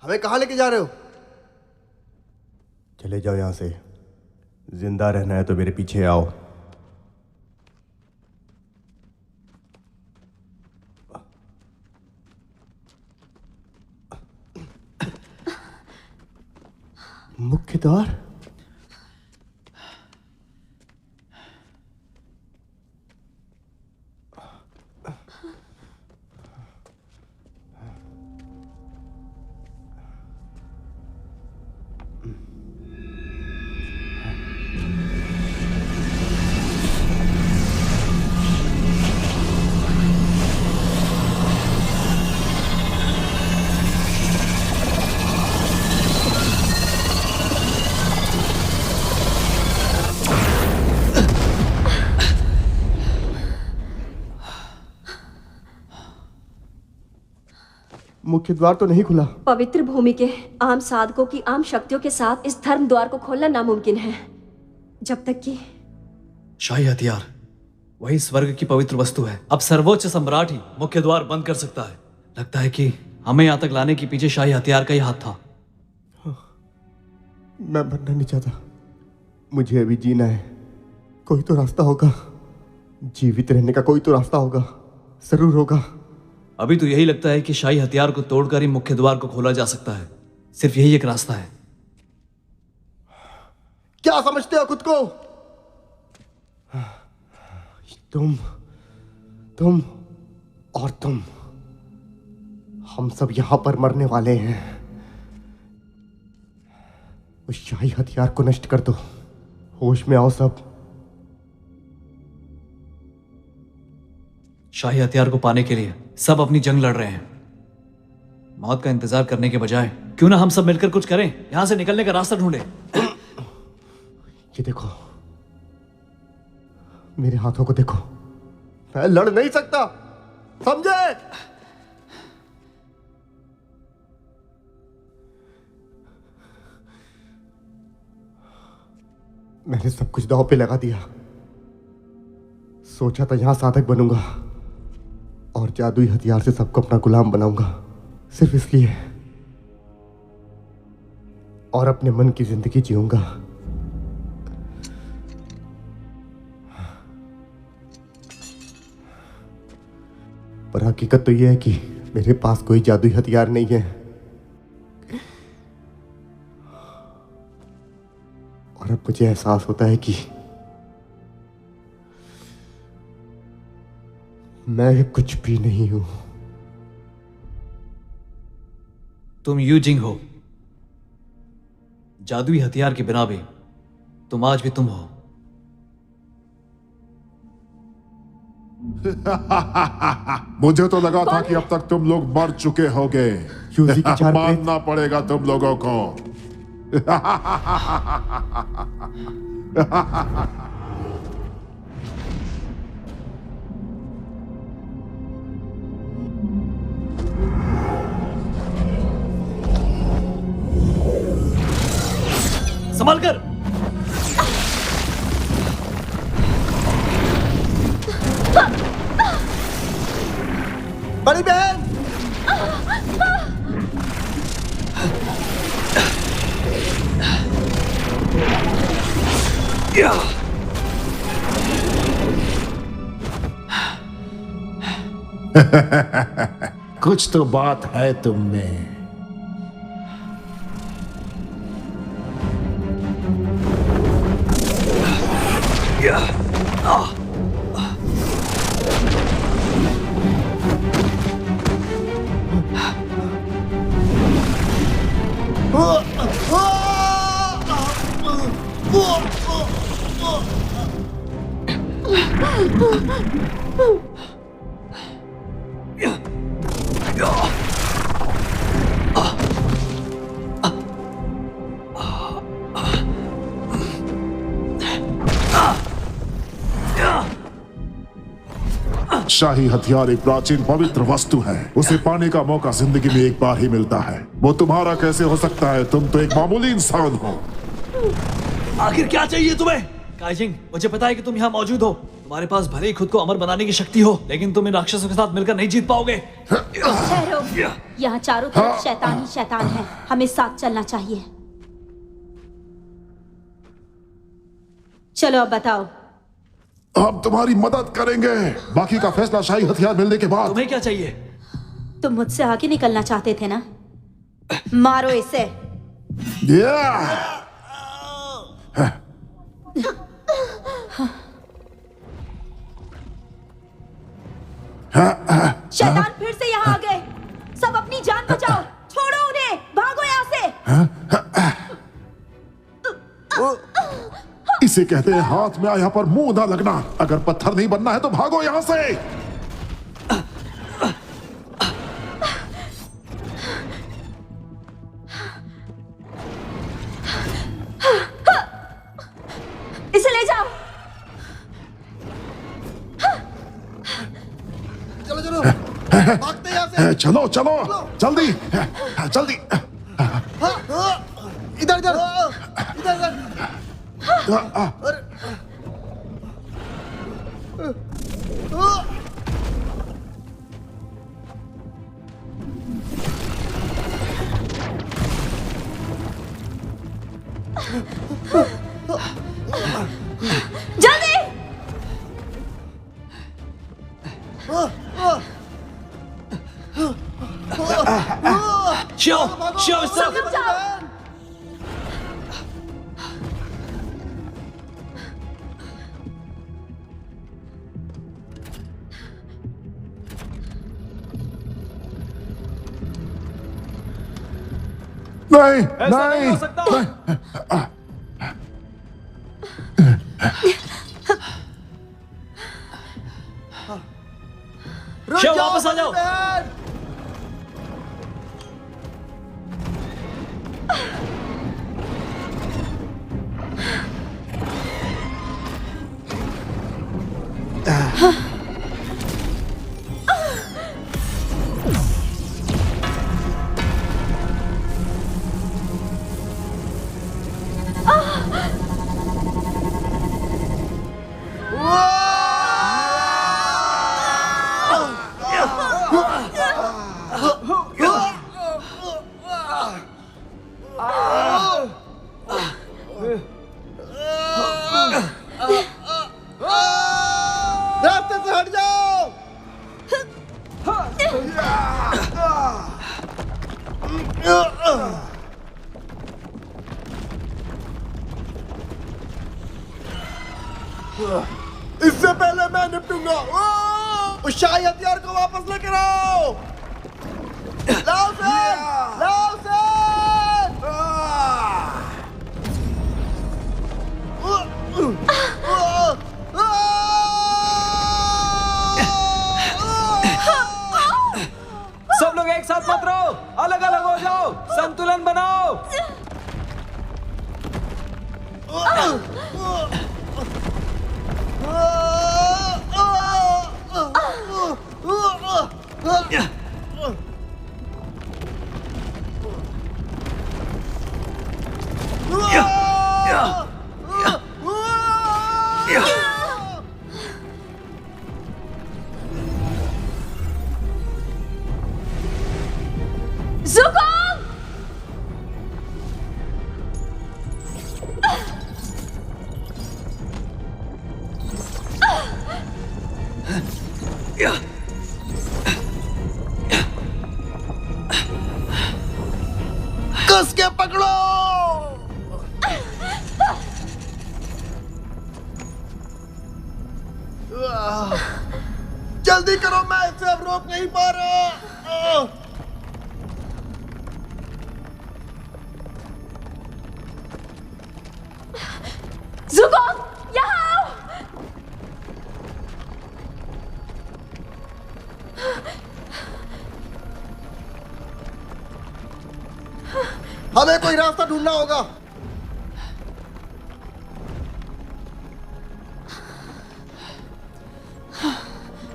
हमें कहाँ लेके जा रहे हो? चले जाओ यहां से। जिंदा रहना है तो मेरे पीछे आओ। मुख्य द्वार? मुख्य द्वार तो नहीं खुला। पवित्र भूमि के आम साधकों की आम शक्तियों के साथ इस धर्म द्वार को खोलना नामुमकिन है, जब तक कि शाही हथियार वही स्वर्ग की पवित्र वस्तु है। अब सर्वोच्च सम्राट ही मुख्य द्वार बंद कर सकता है। लगता है कि हमें यहाँ तक लाने के पीछे शाही हथियार का ही हाथ था। मैं मरना नहीं चाहता, मुझे अभी जीना है। कोई तो रास्ता होगा, जीवित रहने का कोई तो रास्ता होगा, जरूर होगा। अभी तो यही लगता है कि शाही हथियार को तोड़कर ही मुख्य द्वार को खोला जा सकता है। सिर्फ यही एक रास्ता है। क्या समझते हो खुद को? तुम और तुम, हम सब यहां पर मरने वाले हैं। उस शाही हथियार को नष्ट कर दो, होश में आओ सब। शाही हथियार को पाने के लिए सब अपनी जंग लड़ रहे हैं। मौत का इंतजार करने के बजाय क्यों ना हम सब मिलकर कुछ करें, यहां से निकलने का रास्ता ढूंढें। ये देखो, मेरे हाथों को देखो। मैं लड़ नहीं सकता, समझे? मैंने सब कुछ दांव पे लगा दिया। सोचा था यहां साधक बनूंगा और जादुई हथियार से सबको अपना गुलाम बनाऊंगा, सिर्फ इसलिए, और अपने मन की जिंदगी जीऊंगा। पर हकीकत तो यह है कि मेरे पास कोई जादुई हथियार नहीं है, और अब मुझे एहसास होता है कि मैं कुछ भी नहीं हूं। तुम यूजिंग हो, जादुई हथियार के बिना भी तुम आज भी तुम हो। मुझे तो लगा था कि अब तक तुम लोग मर चुके होगे। यूजी की चार मानना पड़ेगा तुम लोगों को। संभाल कर। बड़ी बहन, कुछ तो बात है तुम में। शाही हथियार एक प्राचीन पवित्र वस्तु है। उसे पाने का मौका जिंदगी में एक बार ही मिलता है। वो तुम्हारा कैसे हो सकता है? तुम तो एक मामूली इंसान हो। आखिर क्या चाहिए तुम्हें? काइजिंग, मुझे पता है कि तुम यहाँ मौजूद हो। तुम्हारे पास भले ही खुद को अमर बनाने की शक्ति हो, लेकिन तुम इन राक्षसों के साथ मिलकर नहीं जीत पाओगे। ठहरो, यहाँ चारों तरफ शैतान ही शैतान है। हमें साथ चलना चाहिए। चलो अब बताओ। हम तुम्हारी मदद करेंगे, बाकी का फैसला शाही हथियार मिलने के बाद। तुम्हें क्या चाहिए? तुम मुझसे आगे निकलना चाहते थे ना? मारो इसे। शैतान फिर से यहाँ आ गए। सब अपनी जान बचाओ। छोड़ो उन्हें, भागो यहाँ से। इसे कहते हैं हाथ में आया पर मुंह ना लगना। अगर पत्थर नहीं बनना है तो भागो यहाँ से। इसे ले जाओ। चलो चलो, भागते यहाँ से। चलो चलो, जल्दी जल्दी। इधर इधर इधर इधर। जल्दी। शिव, शिव, सब रुक जाओ। नहीं ऐसा नहीं नहीं, हो सकता। शिव, वापस आ जाओ। पकड़ो। उस शाही हथियार को वापस लेकर आओ। लाओ सेन! लाओ सेन! सब लोग एक साथ मत रहो, अलग अलग हो जाओ, संतुलन बनाओ। जुगोंग! कस के पकड़ो। जल्दी करो, मैं इसे अब रोक नहीं पा रहा। जुगोंग, यहाँ आओ! हमें कोई रास्ता ढूंढना होगा।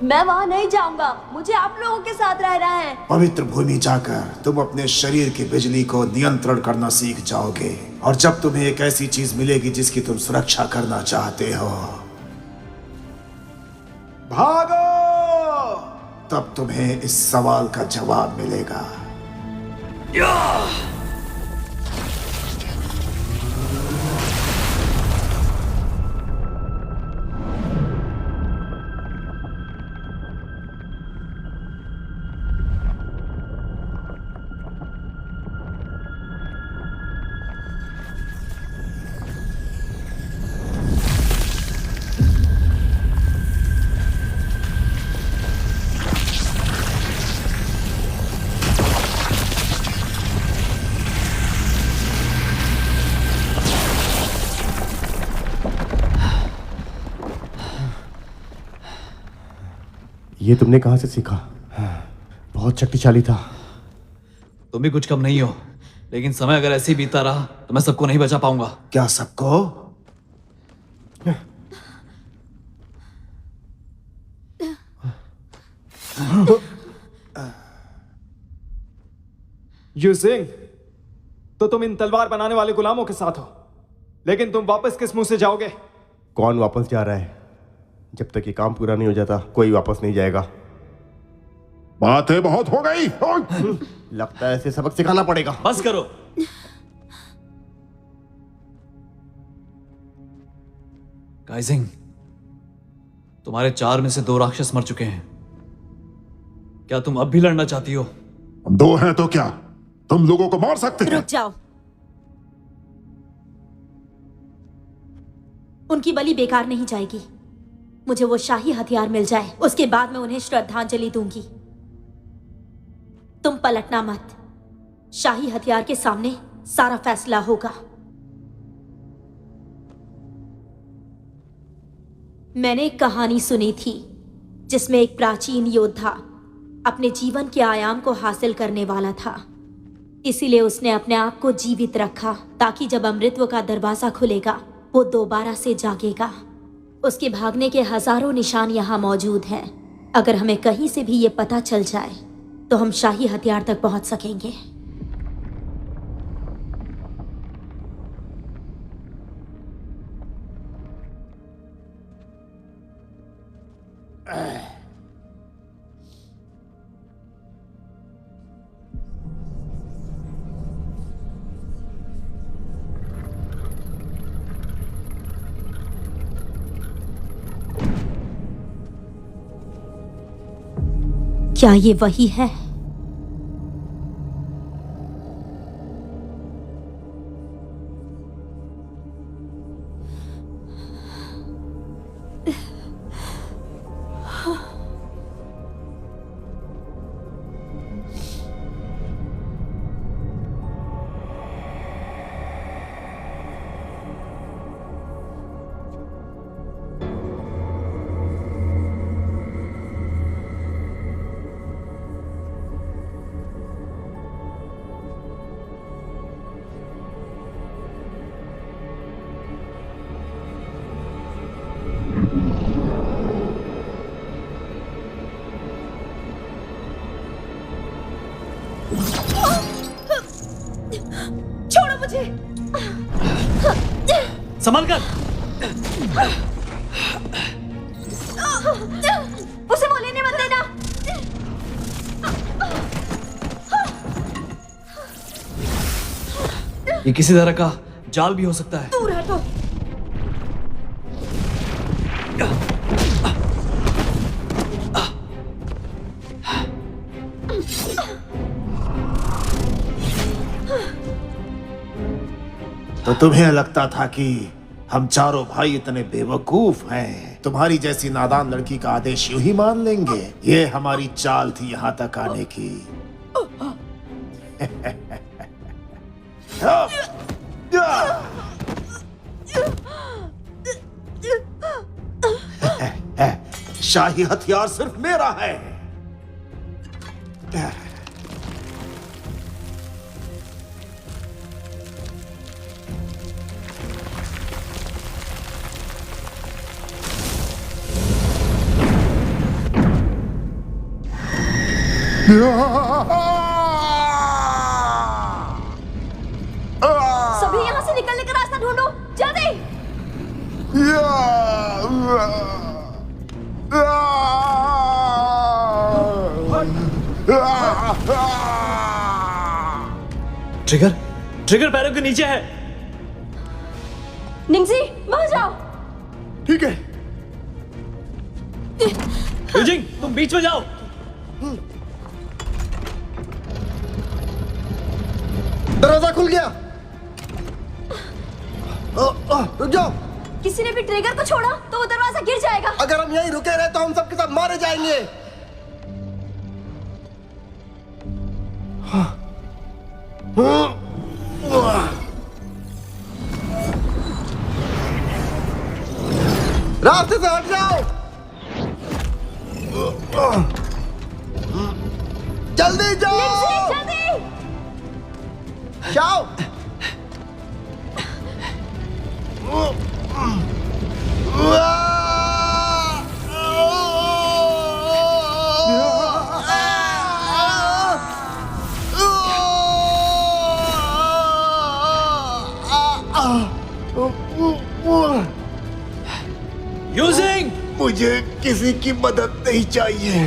मैं वहाँ नहीं जाऊंगा, मुझे आप लोगों के साथ रहना है। पवित्र भूमि जाकर तुम अपने शरीर की बिजली को नियंत्रण करना सीख जाओगे, और जब तुम्हें एक ऐसी चीज मिलेगी जिसकी तुम सुरक्षा करना चाहते हो, भागो! तब तुम्हें इस सवाल का जवाब मिलेगा। ये तुमने कहां से सीखा? बहुत शक्तिशाली था। तुम भी कुछ कम नहीं हो, लेकिन समय अगर ऐसे ही बीतता रहा तो मैं सबको नहीं बचा पाऊंगा। क्या सबको? यूजिंग, तो तुम इन तलवार बनाने वाले गुलामों के साथ हो, लेकिन तुम वापस किस मुंह से जाओगे? कौन वापस जा रहा है? जब तक ये काम पूरा नहीं हो जाता कोई वापस नहीं जाएगा। बातें बहुत हो गई। लगता है इसे सबक सिखाना पड़ेगा। बस करो। काइजिंग, तुम्हारे 4 में से 2 राक्षस मर चुके हैं। क्या तुम अब भी लड़ना चाहती हो? हम 2 हैं तो क्या तुम लोगों को मार सकते हैं? रुक जाओ। उनकी बलि बेकार नहीं जाएगी। मुझे वो शाही हथियार मिल जाए, उसके बाद मैं उन्हें श्रद्धांजलि दूंगी। तुम पलटना मत। शाही हथियार के सामने सारा फैसला होगा। मैंने एक कहानी सुनी थी जिसमें एक प्राचीन योद्धा अपने जीवन के आयाम को हासिल करने वाला था। इसीलिए उसने अपने आप को जीवित रखा ताकि जब अमृतत्व का दरवाजा खुलेगा वो दोबारा से जागेगा। उसके भागने के हजारों निशान यहाँ मौजूद हैं। अगर हमें कहीं से भी ये पता चल जाए तो हम शाही हथियार तक पहुंच सकेंगे। क्या ये वही है? मुझे। संभल कर। उसे वो लेने मत देना। ये किसी तरह का जाल भी हो सकता है। दूर हटो। तो तुम्हें लगता था कि हम चारों भाई इतने बेवकूफ हैं? तुम्हारी जैसी नादान लड़की का आदेश यूं ही मान लेंगे? ये हमारी चाल थी यहां तक आने की। शाही हथियार सिर्फ मेरा है। सभी यहाँ से निकलने का रास्ता ढूंढो, जल्दी। ट्रिगर, ट्रिगर पैरों के नीचे है। निंगजी, वहां जाओ। ठीक है। यूजिंग, तुम बीच में जाओ। दरवाजा खुल गया। रुक जाओ। किसी ने भी ट्रिगर को छोड़ा तो वो दरवाजा गिर जाएगा। अगर हम यहीं रुके रहे तो हम सबके सब मारे जाएंगे। रास्ते से हट जाओ। जल्दी जाओ। जल्दी। जाओ। यूजिंग, मुझे किसी की मदद नहीं चाहिए।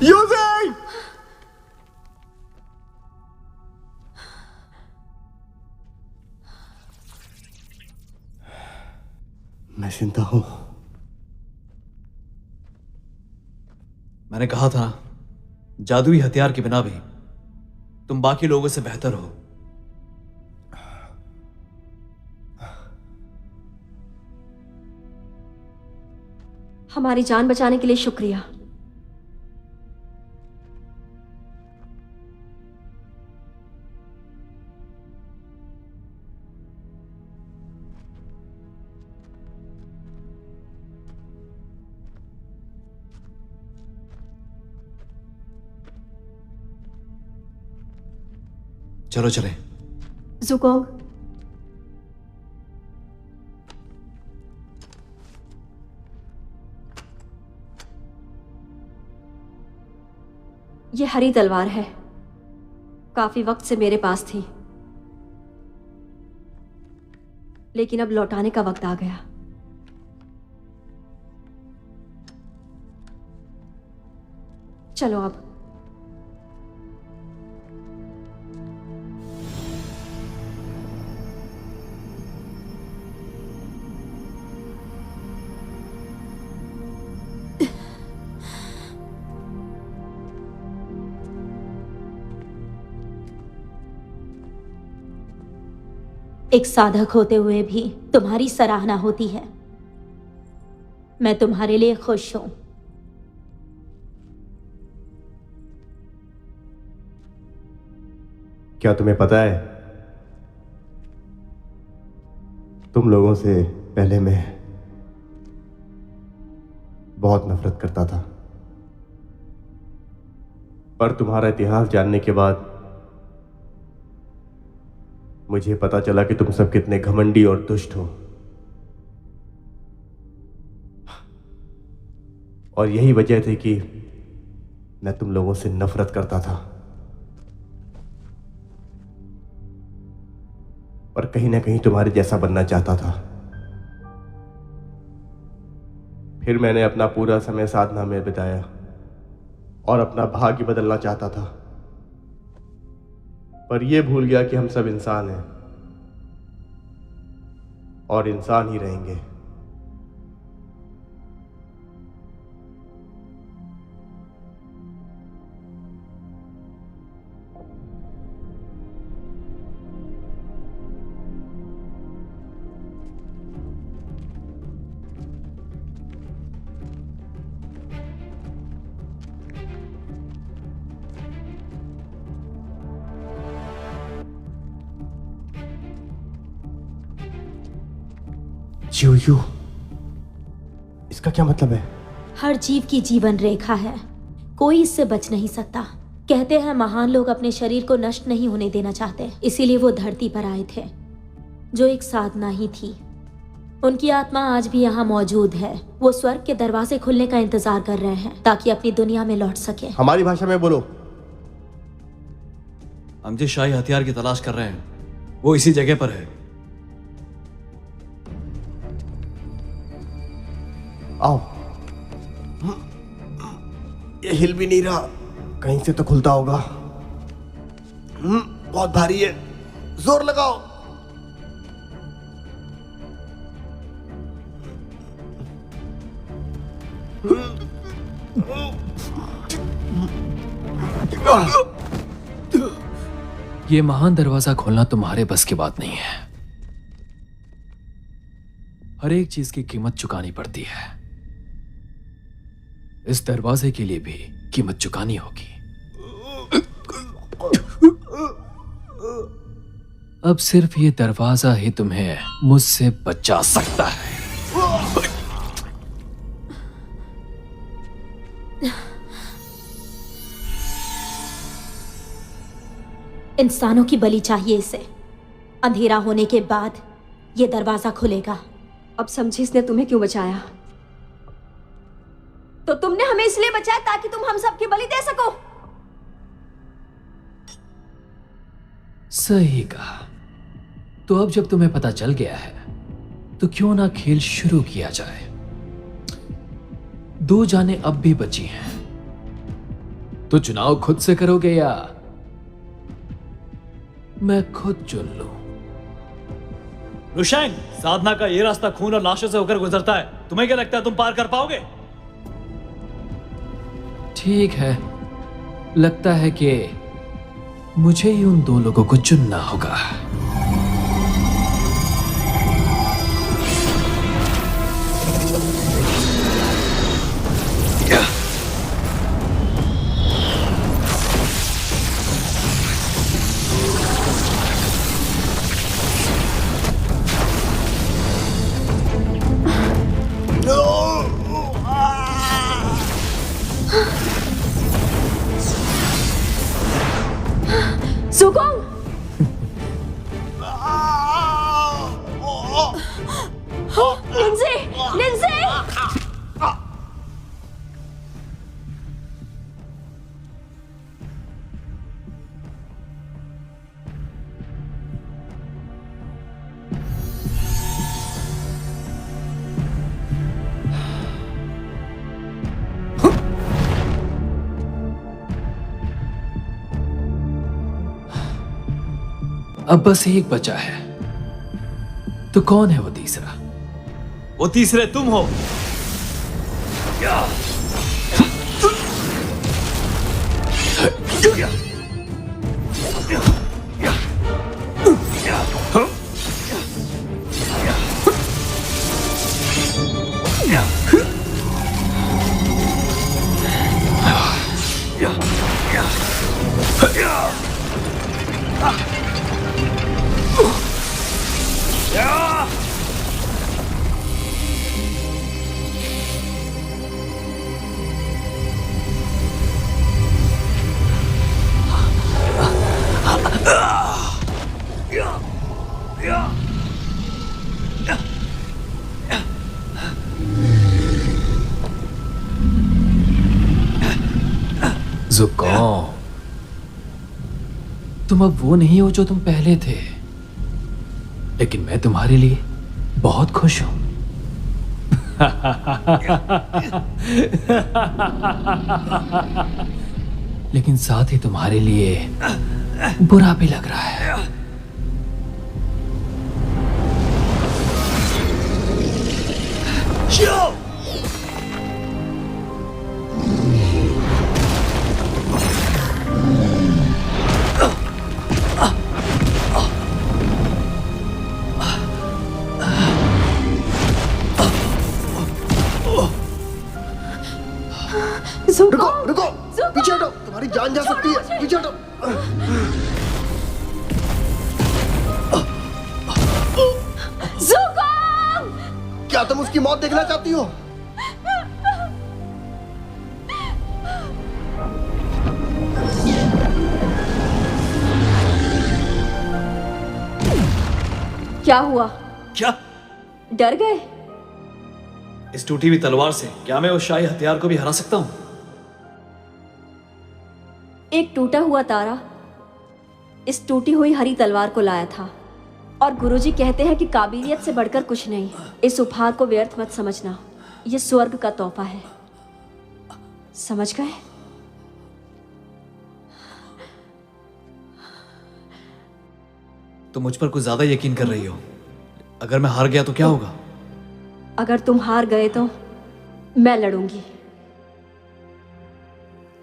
यूजिंग। मैं चिंता हूं। मैंने कहा था जादुई हथियार के बिना भी तुम बाकी लोगों से बेहतर हो। हमारी जान बचाने के लिए शुक्रिया। चलो चले। जुकोंग, ये हरी तलवार है, काफी वक्त से मेरे पास थी, लेकिन अब लौटाने का वक्त आ गया। चलो अब। एक साधक होते हुए भी तुम्हारी सराहना होती है। मैं तुम्हारे लिए खुश हूं। क्या तुम्हें पता है, तुम लोगों से पहले मैं बहुत नफरत करता था। पर तुम्हारा इतिहास जानने के बाद मुझे पता चला कि तुम सब कितने घमंडी और दुष्ट हो। और यही वजह थी कि मैं तुम लोगों से नफरत करता था। और कहीं ना कहीं तुम्हारे जैसा बनना चाहता था। फिर मैंने अपना पूरा समय साधना में बिताया और अपना भाग्य बदलना चाहता था, पर यह भूल गया कि हम सब इंसान हैं और इंसान ही रहेंगे। यू इसका क्या मतलब है? हर जीव की जीवन रेखा है, कोई इससे बच नहीं सकता। कहते हैं महान लोग अपने शरीर को नष्ट नहीं होने देना चाहते, इसीलिए वो धरती पर आए थे, जो एक साधना ही थी। उनकी आत्मा आज भी यहाँ मौजूद है। वो स्वर्ग के दरवाजे खुलने का इंतजार कर रहे हैं ताकि अपनी दुनिया में लौट सके। हमारी भाषा में बोलो। हम जिस शाही हथियार की तलाश कर रहे हैं वो इसी जगह पर है। आओ। ये हिल भी नहीं रहा, कहीं से तो खुलता होगा। बहुत भारी है, जोर लगाओ। ये महान दरवाजा खोलना तुम्हारे बस की बात नहीं है। हर एक चीज की कीमत चुकानी पड़ती है। इस दरवाजे के लिए भी कीमत चुकानी होगी। अब सिर्फ ये दरवाजा ही तुम्हें मुझसे बचा सकता है। इंसानों की बलि चाहिए इसे। अंधेरा होने के बाद ये दरवाजा खुलेगा। अब समझी इसने तुम्हें क्यों बचाया? तो तुमने हमें इसलिए बचाया ताकि तुम हम सबकी बलि दे सको। सही कहा। तो अब जब तुम्हें पता चल गया है तो क्यों ना खेल शुरू किया जाए। 2 जानें अब भी बची हैं, तो चुनाव खुद से करोगे या मैं खुद चुन लूं? रुशैंग, साधना का ये रास्ता खून और लाशों से होकर गुजरता है। तुम्हें क्या लगता है तुम पार कर पाओगे? ठीक है, लगता है कि मुझे ही उन 2 लोगों को चुनना होगा। सुगोंग! लिंजे! लिंजे! अब बस एक बचा है, तो कौन है वो तीसरा? वो तीसरे तुम हो। जुकाम, तुम अब वो नहीं हो जो तुम पहले थे, लेकिन मैं तुम्हारे लिए बहुत खुश हूं। लेकिन साथ ही तुम्हारे लिए बुरा भी लग रहा है। रुको रुको, पीछे हटो, तुम्हारी जान जा सकती है, पीछे हटो। जुकाम! क्या तुम उसकी मौत देखना चाहती हो? क्या हुआ? क्या? डर गए? इस टूटी हुई तलवार से क्या मैं उस शाही हथियार को भी हरा सकता हूं? एक टूटा हुआ तारा इस टूटी हुई हरी तलवार को लाया था, और गुरुजी कहते हैं कि काबिलियत से बढ़कर कुछ नहीं। इस उपहार को व्यर्थ मत समझना, यह स्वर्ग का तोहफा है। समझ गए? तुम मुझ पर कुछ ज्यादा यकीन कर रही हो। अगर मैं हार गया तो क्या होगा? अगर तुम हार गए तो मैं लड़ूंगी।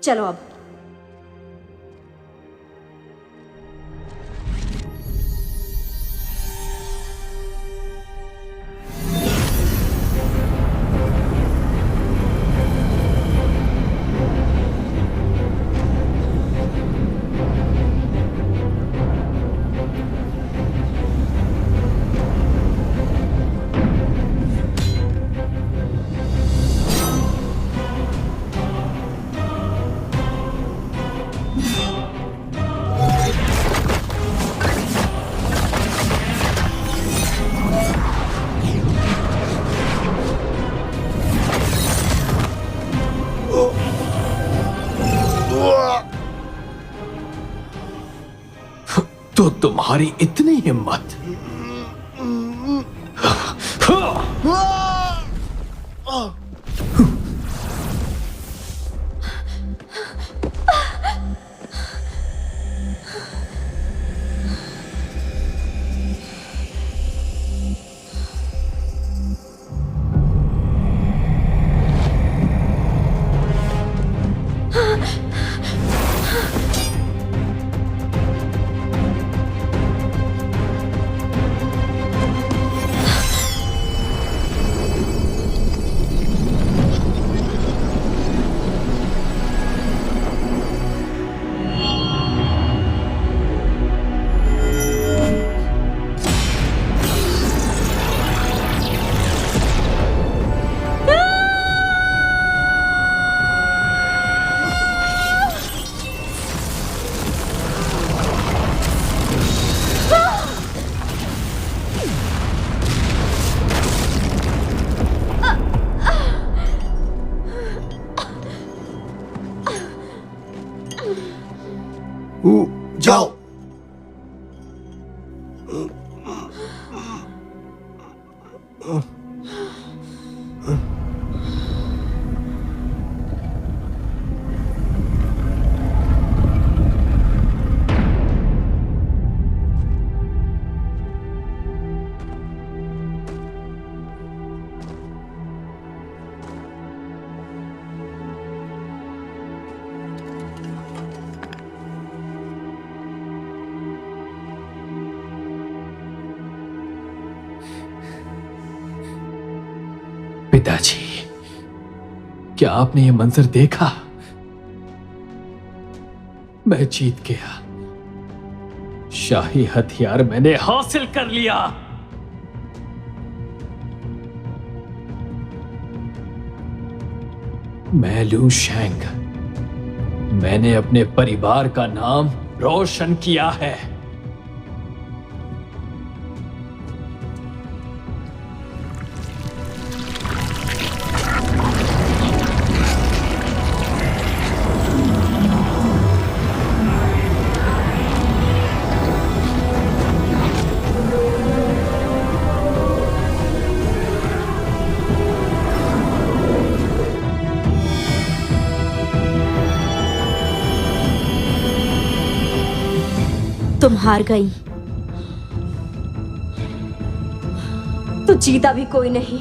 चलो अब। तो तुम्हारी इतनी हिम्मत? जाओ। पिताजी, क्या आपने यह मंजर देखा? मैं जीत गया। शाही हथियार मैंने हासिल कर लिया। मैं लू शेंग, मैंने अपने परिवार का नाम रोशन किया है। तुम हार गई। तो जीता भी कोई नहीं।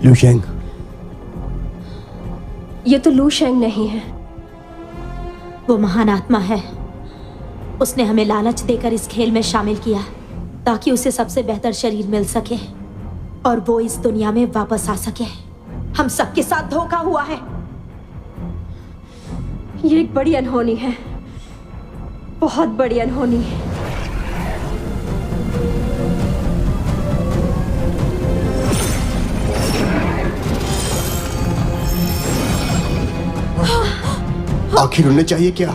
लू शेंग। ये तो लू शेंग नहीं है। वो महान आत्मा है। उसने हमें लालच देकर इस खेल में शामिल किया ताकि उसे सबसे बेहतर शरीर मिल सके और वो इस दुनिया में वापस आ सके। हम सबके साथ धोखा हुआ है। ये एक बड़ी अनहोनी है, बहुत बड़ी अनहोनी है। आखिर उन्हें चाहिए क्या?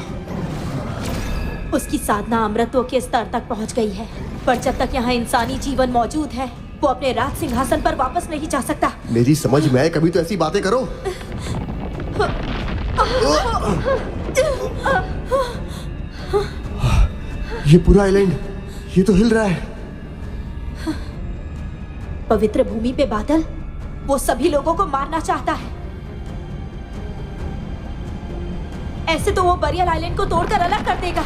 उसकी साधना अमृतत्व के स्तर तक पहुंच गई है, पर जब तक यहाँ इंसानी जीवन मौजूद है वो अपने राज सिंहासन पर वापस नहीं जा सकता। मेरी समझ में आए, कभी तो ऐसी बातें करो। ये पूरा आइलैंड, ये तो हिल रहा है। पवित्र भूमि पे बादल वो सभी लोगों को मारना चाहता है। ऐसे तो वो बरियल आइलैंड को तोड़कर अलग कर देगा।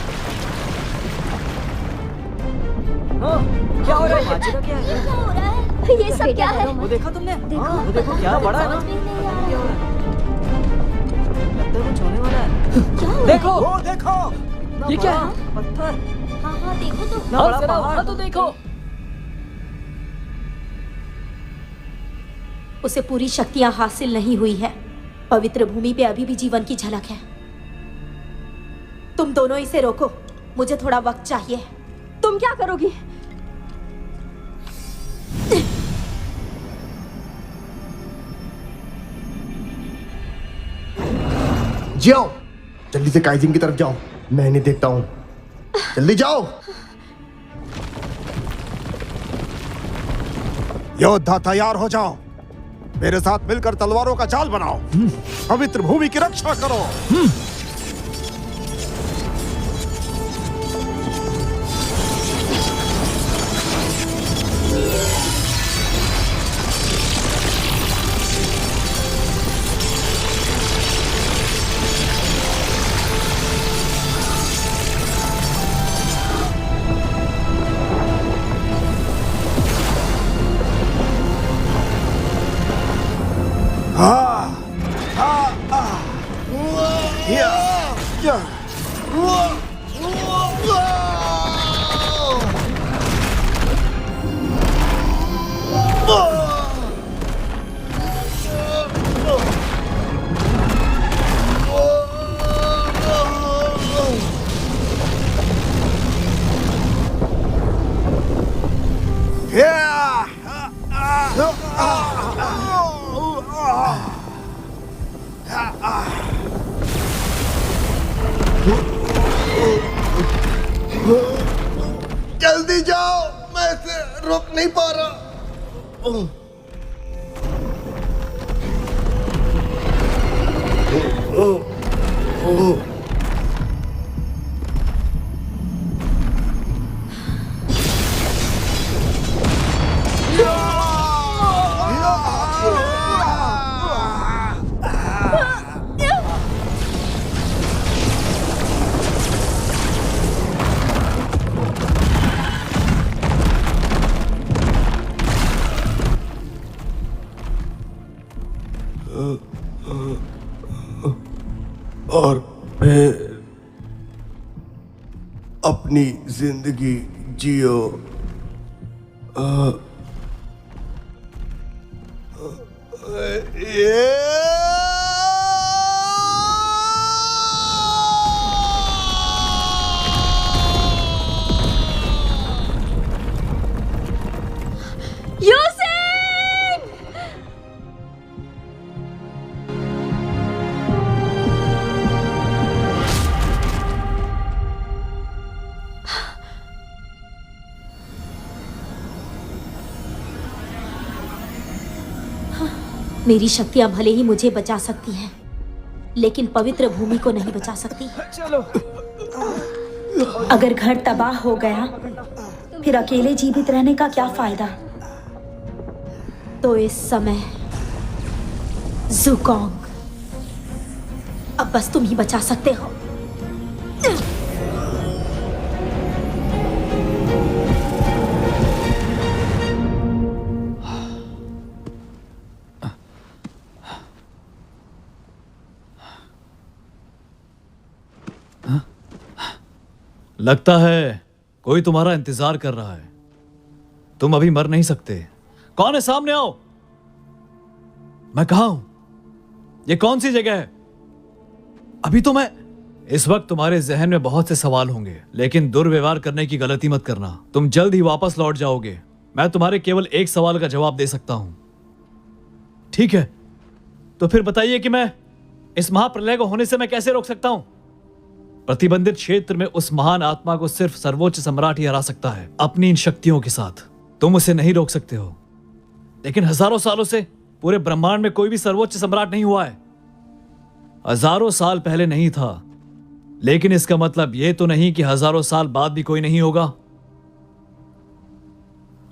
क्या हो रहा है? क्या है? क्या हो रहा है? ये सब क्या है? वो देखा तुमने? देखो, वो देखो क्या बड़ा है ना? समझ में नहीं आ रहा। लगता है कुछ होने वाला है। क्या हो देखो, रहा वो देखो। ये क्या है? पत्थर। है? हाँ देखो तो। ना बड़ा जरा पहाड़। वहाँ तो देखो। उसे पूरी शक्तियां हासिल नहीं हुई है। पवित्र भूमि पे अभी भी जीवन की झलक है। तुम दोनों इसे रोको, मुझे थोड़ा वक्त चाहिए। तुम क्या करोगी? जाओ, जल्दी से काइजिन की तरफ जाओ। मैं इन्हें देखता हूं। जल्दी जाओ। योद्धा तैयार हो जाओ। मेरे साथ मिलकर तलवारों का जाल बनाओ। पवित्र भूमि की रक्षा करो। जल्दी जाओ, मैं इसे रोक नहीं पा रहा। और फिर अपनी जिंदगी जियो। यूसिन! मेरी शक्तियां भले ही मुझे बचा सकती हैं, लेकिन पवित्र भूमि को नहीं बचा सकती। चलो। अगर घर तबाह हो गया, फिर अकेले जीवित रहने का क्या फायदा? तो इस समय ज़ुकोंग, अब बस तुम ही बचा सकते हो। लगता है कोई तुम्हारा इंतजार कर रहा है। तुम अभी मर नहीं सकते। कौन है? सामने आओ। मैं कहाँ हूं? ये कौन सी जगह है? अभी तो मैं इस वक्त तुम्हारे जहन में बहुत से सवाल होंगे, लेकिन दुर्व्यवहार करने की गलती मत करना। तुम जल्द ही वापस लौट जाओगे। मैं तुम्हारे केवल एक सवाल का जवाब दे सकता हूं। ठीक है, तो फिर बताइए कि मैं इस महाप्रलय को होने से मैं कैसे रोक सकता हूं? प्रतिबंधित क्षेत्र में उस महान आत्मा को सिर्फ सर्वोच्च सम्राट ही हरा सकता है, अपनी इन शक्तियों के साथ। तुम उसे नहीं रोक सकते हो, लेकिन हजारों सालों से पूरे ब्रह्मांड में कोई भी सर्वोच्च सम्राट नहीं हुआ है। हजारों साल पहले नहीं था, लेकिन इसका मतलब यह तो नहीं कि हजारों साल बाद भी कोई नहीं होगा।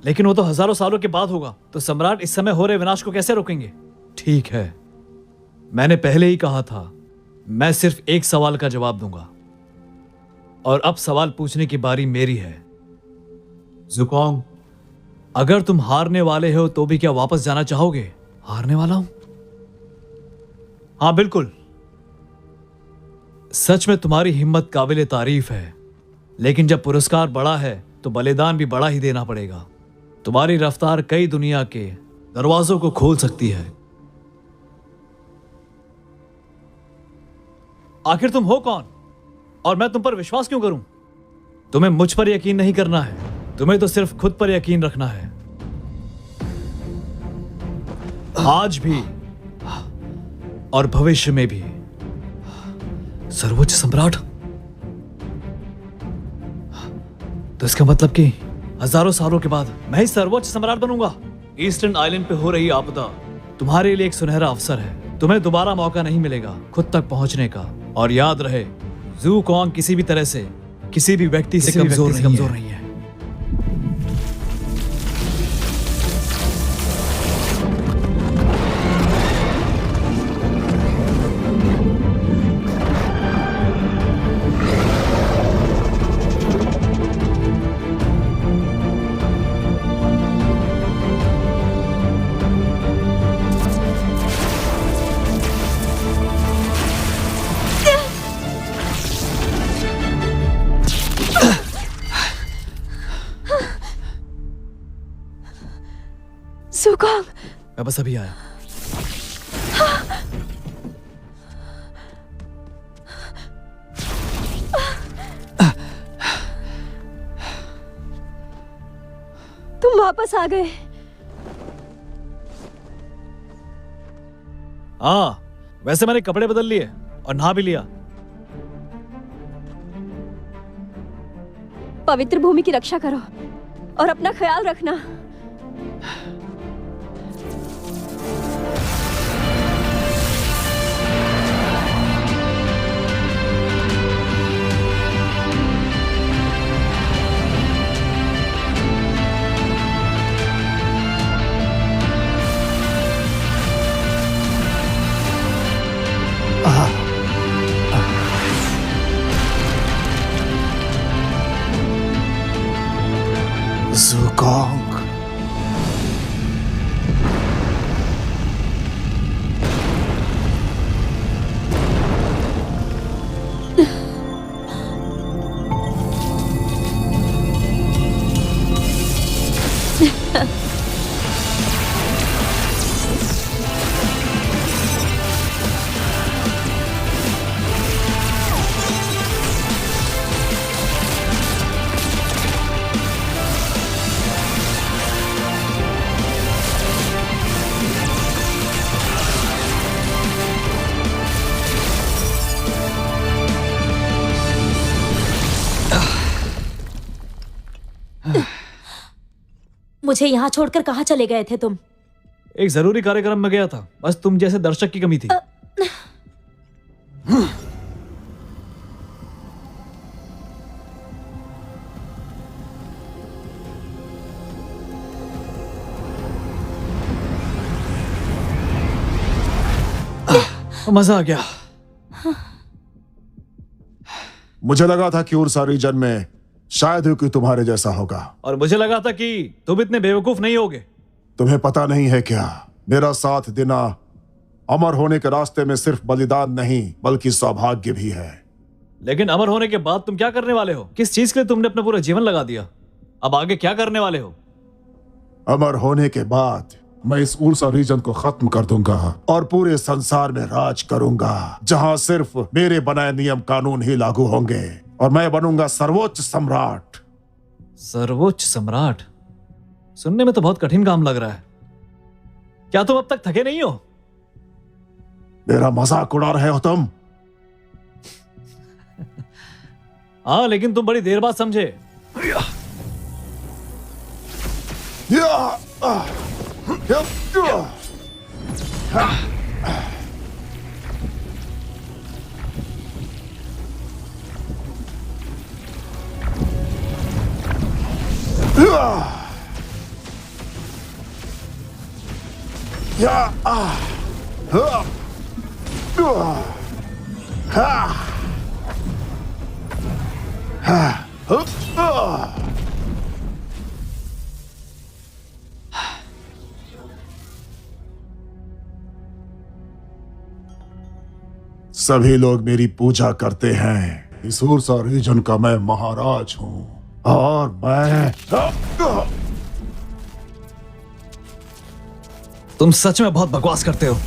लेकिन वो तो हजारों सालों के बाद होगा, तो सम्राट इस समय हो रहे विनाश को कैसे रोकेंगे? ठीक है, मैंने पहले ही कहा था, मैं सिर्फ एक सवाल का जवाब दूंगा, और अब सवाल पूछने की बारी मेरी है। ज़ुकोंग, अगर तुम हारने वाले हो तो भी क्या वापस जाना चाहोगे? हारने वाला हूं? हाँ बिल्कुल। सच में तुम्हारी हिम्मत काबिले तारीफ है, लेकिन जब पुरस्कार बड़ा है तो बलिदान भी बड़ा ही देना पड़ेगा। तुम्हारी रफ्तार कई दुनिया के दरवाजों को खोल सकती है। आखिर तुम हो कौन, और मैं तुम पर विश्वास क्यों करूं? तुम्हें मुझ पर यकीन नहीं करना है, तुम्हें तो सिर्फ खुद पर यकीन रखना है। आज भी और भविष्य में भी सर्वोच्च सम्राट। तो इसका मतलब कि हजारों सालों के बाद मैं ही सर्वोच्च सम्राट बनूंगा। ईस्टर्न आइलैंड पे हो रही आपदा तुम्हारे लिए एक सुनहरा अवसर है। तुम्हें दोबारा मौका नहीं मिलेगा खुद तक पहुंचने का। और याद रहे, ज़ुकोंग किसी भी तरह से किसी भी व्यक्ति से कमजोर नहीं है। ज़ुकोंग, मैं बस अभी आया। तुम वापस आ गए। हाँ, वैसे मैंने कपड़े बदल लिए और नहा भी लिया। पवित्र भूमि की रक्षा करो और अपना ख्याल रखना। ज़ुकोंग, मुझे यहाँ छोड़कर कहाँ चले गए थे तुम? एक जरूरी कार्यक्रम में गया था, बस तुम जैसे दर्शक की कमी थी। मजा आ गया। मुझे लगा था कि उर्सा रीजन में शायद ही कोई तुम्हारे जैसा होगा, और मुझे लगा था कि तुम इतने बेवकूफ नहीं होगे। तुम्हें पता नहीं है क्या, मेरा साथ देना अमर होने के रास्ते में सिर्फ बलिदान नहीं बल्कि सौभाग्य भी है। लेकिन अमर होने के बाद तुम क्या करने वाले हो? किस चीज के लिए तुमने अपना पूरा जीवन लगा दिया? अब आगे क्या करने वाले हो? अमर होने के बाद मैं इस उर्सा रीजन को खत्म कर दूंगा और पूरे संसार में राज करूंगा, जहां सिर्फ मेरे बनाए नियम कानून ही लागू होंगे और मैं बनूंगा सर्वोच्च सम्राट। सर्वोच्च सम्राट सुनने में तो बहुत कठिन काम लग रहा है। क्या तुम अब तक थके नहीं हो? मेरा मजाक उड़ा रहे हो तुम? हाँ, लेकिन तुम बड़ी देर बाद समझे। सभी लोग मेरी पूजा करते हैं। इस उर्सा रीजन का मैं महाराज हूं और मैं तुम सच में बहुत बकवास करते हो।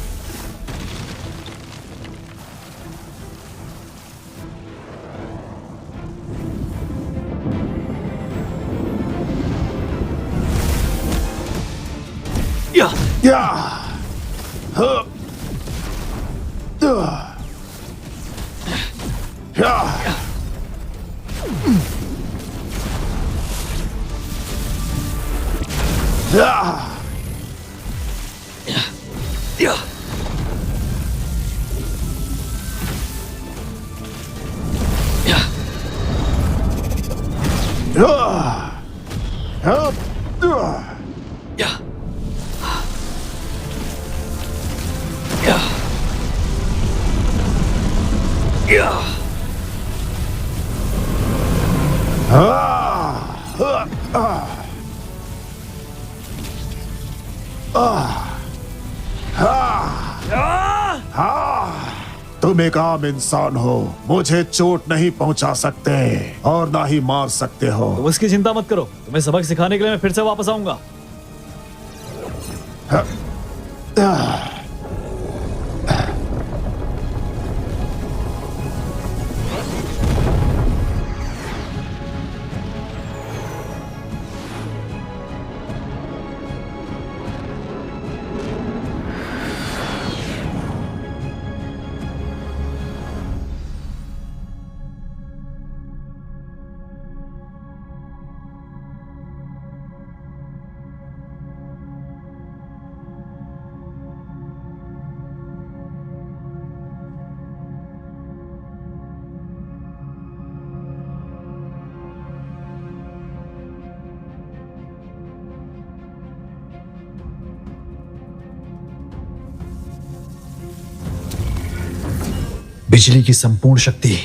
तुम एक आम इंसान हो, मुझे चोट नहीं पहुंचा सकते और ना ही मार सकते हो। तुम उसकी चिंता मत करो, तुम्हें सबक सिखाने के लिए मैं फिर से वापस आऊंगा। बिजली की संपूर्ण शक्ति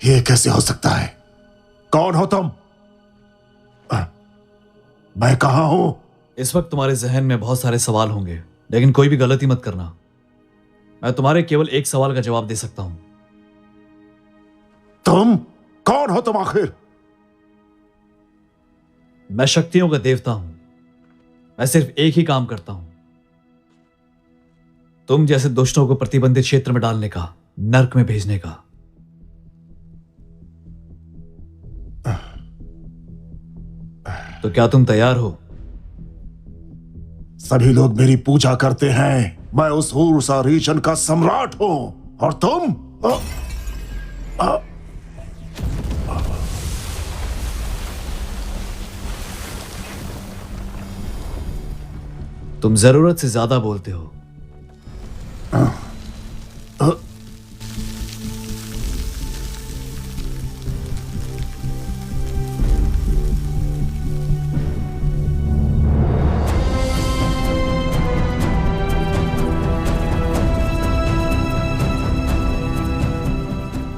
ये कैसे हो सकता है? कौन हो तुम? मैं कहां हूं? इस वक्त तुम्हारे जहन में बहुत सारे सवाल होंगे, लेकिन कोई भी गलती मत करना। मैं तुम्हारे केवल एक सवाल का जवाब दे सकता हूं। तुम कौन हो तुम आखिर? मैं शक्तियों का देवता हूं। मैं सिर्फ एक ही काम करता हूं, तुम जैसे दुष्टों को प्रतिबंधित क्षेत्र में डालने का, नर्क में भेजने का। तो क्या तुम तैयार हो? सभी लोग मेरी पूजा करते हैं। मैं उस ऊर्सा रीजन का सम्राट हूं। और तुम? तुम जरूरत से ज्यादा बोलते हो।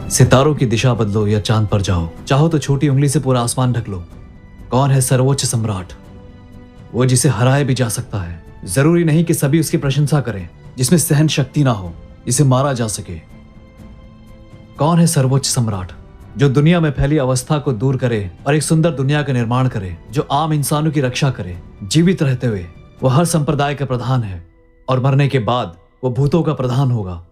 सितारों की दिशा बदलो या चांद पर जाओ, चाहो तो छोटी उंगली से पूरा आसमान ढक लो। कौन है सर्वोच्च सम्राट? वो जिसे हराया भी जा सकता है। जरूरी नहीं कि सभी उसकी प्रशंसा करें, जिसमें सहन शक्ति ना हो, जिसे मारा जा सके। कौन है सर्वोच्च सम्राट? जो दुनिया में फैली अवस्था को दूर करे और एक सुंदर दुनिया का निर्माण करे, जो आम इंसानों की रक्षा करे। जीवित रहते हुए वो हर संप्रदाय का प्रधान है, और मरने के बाद वो भूतों का प्रधान होगा।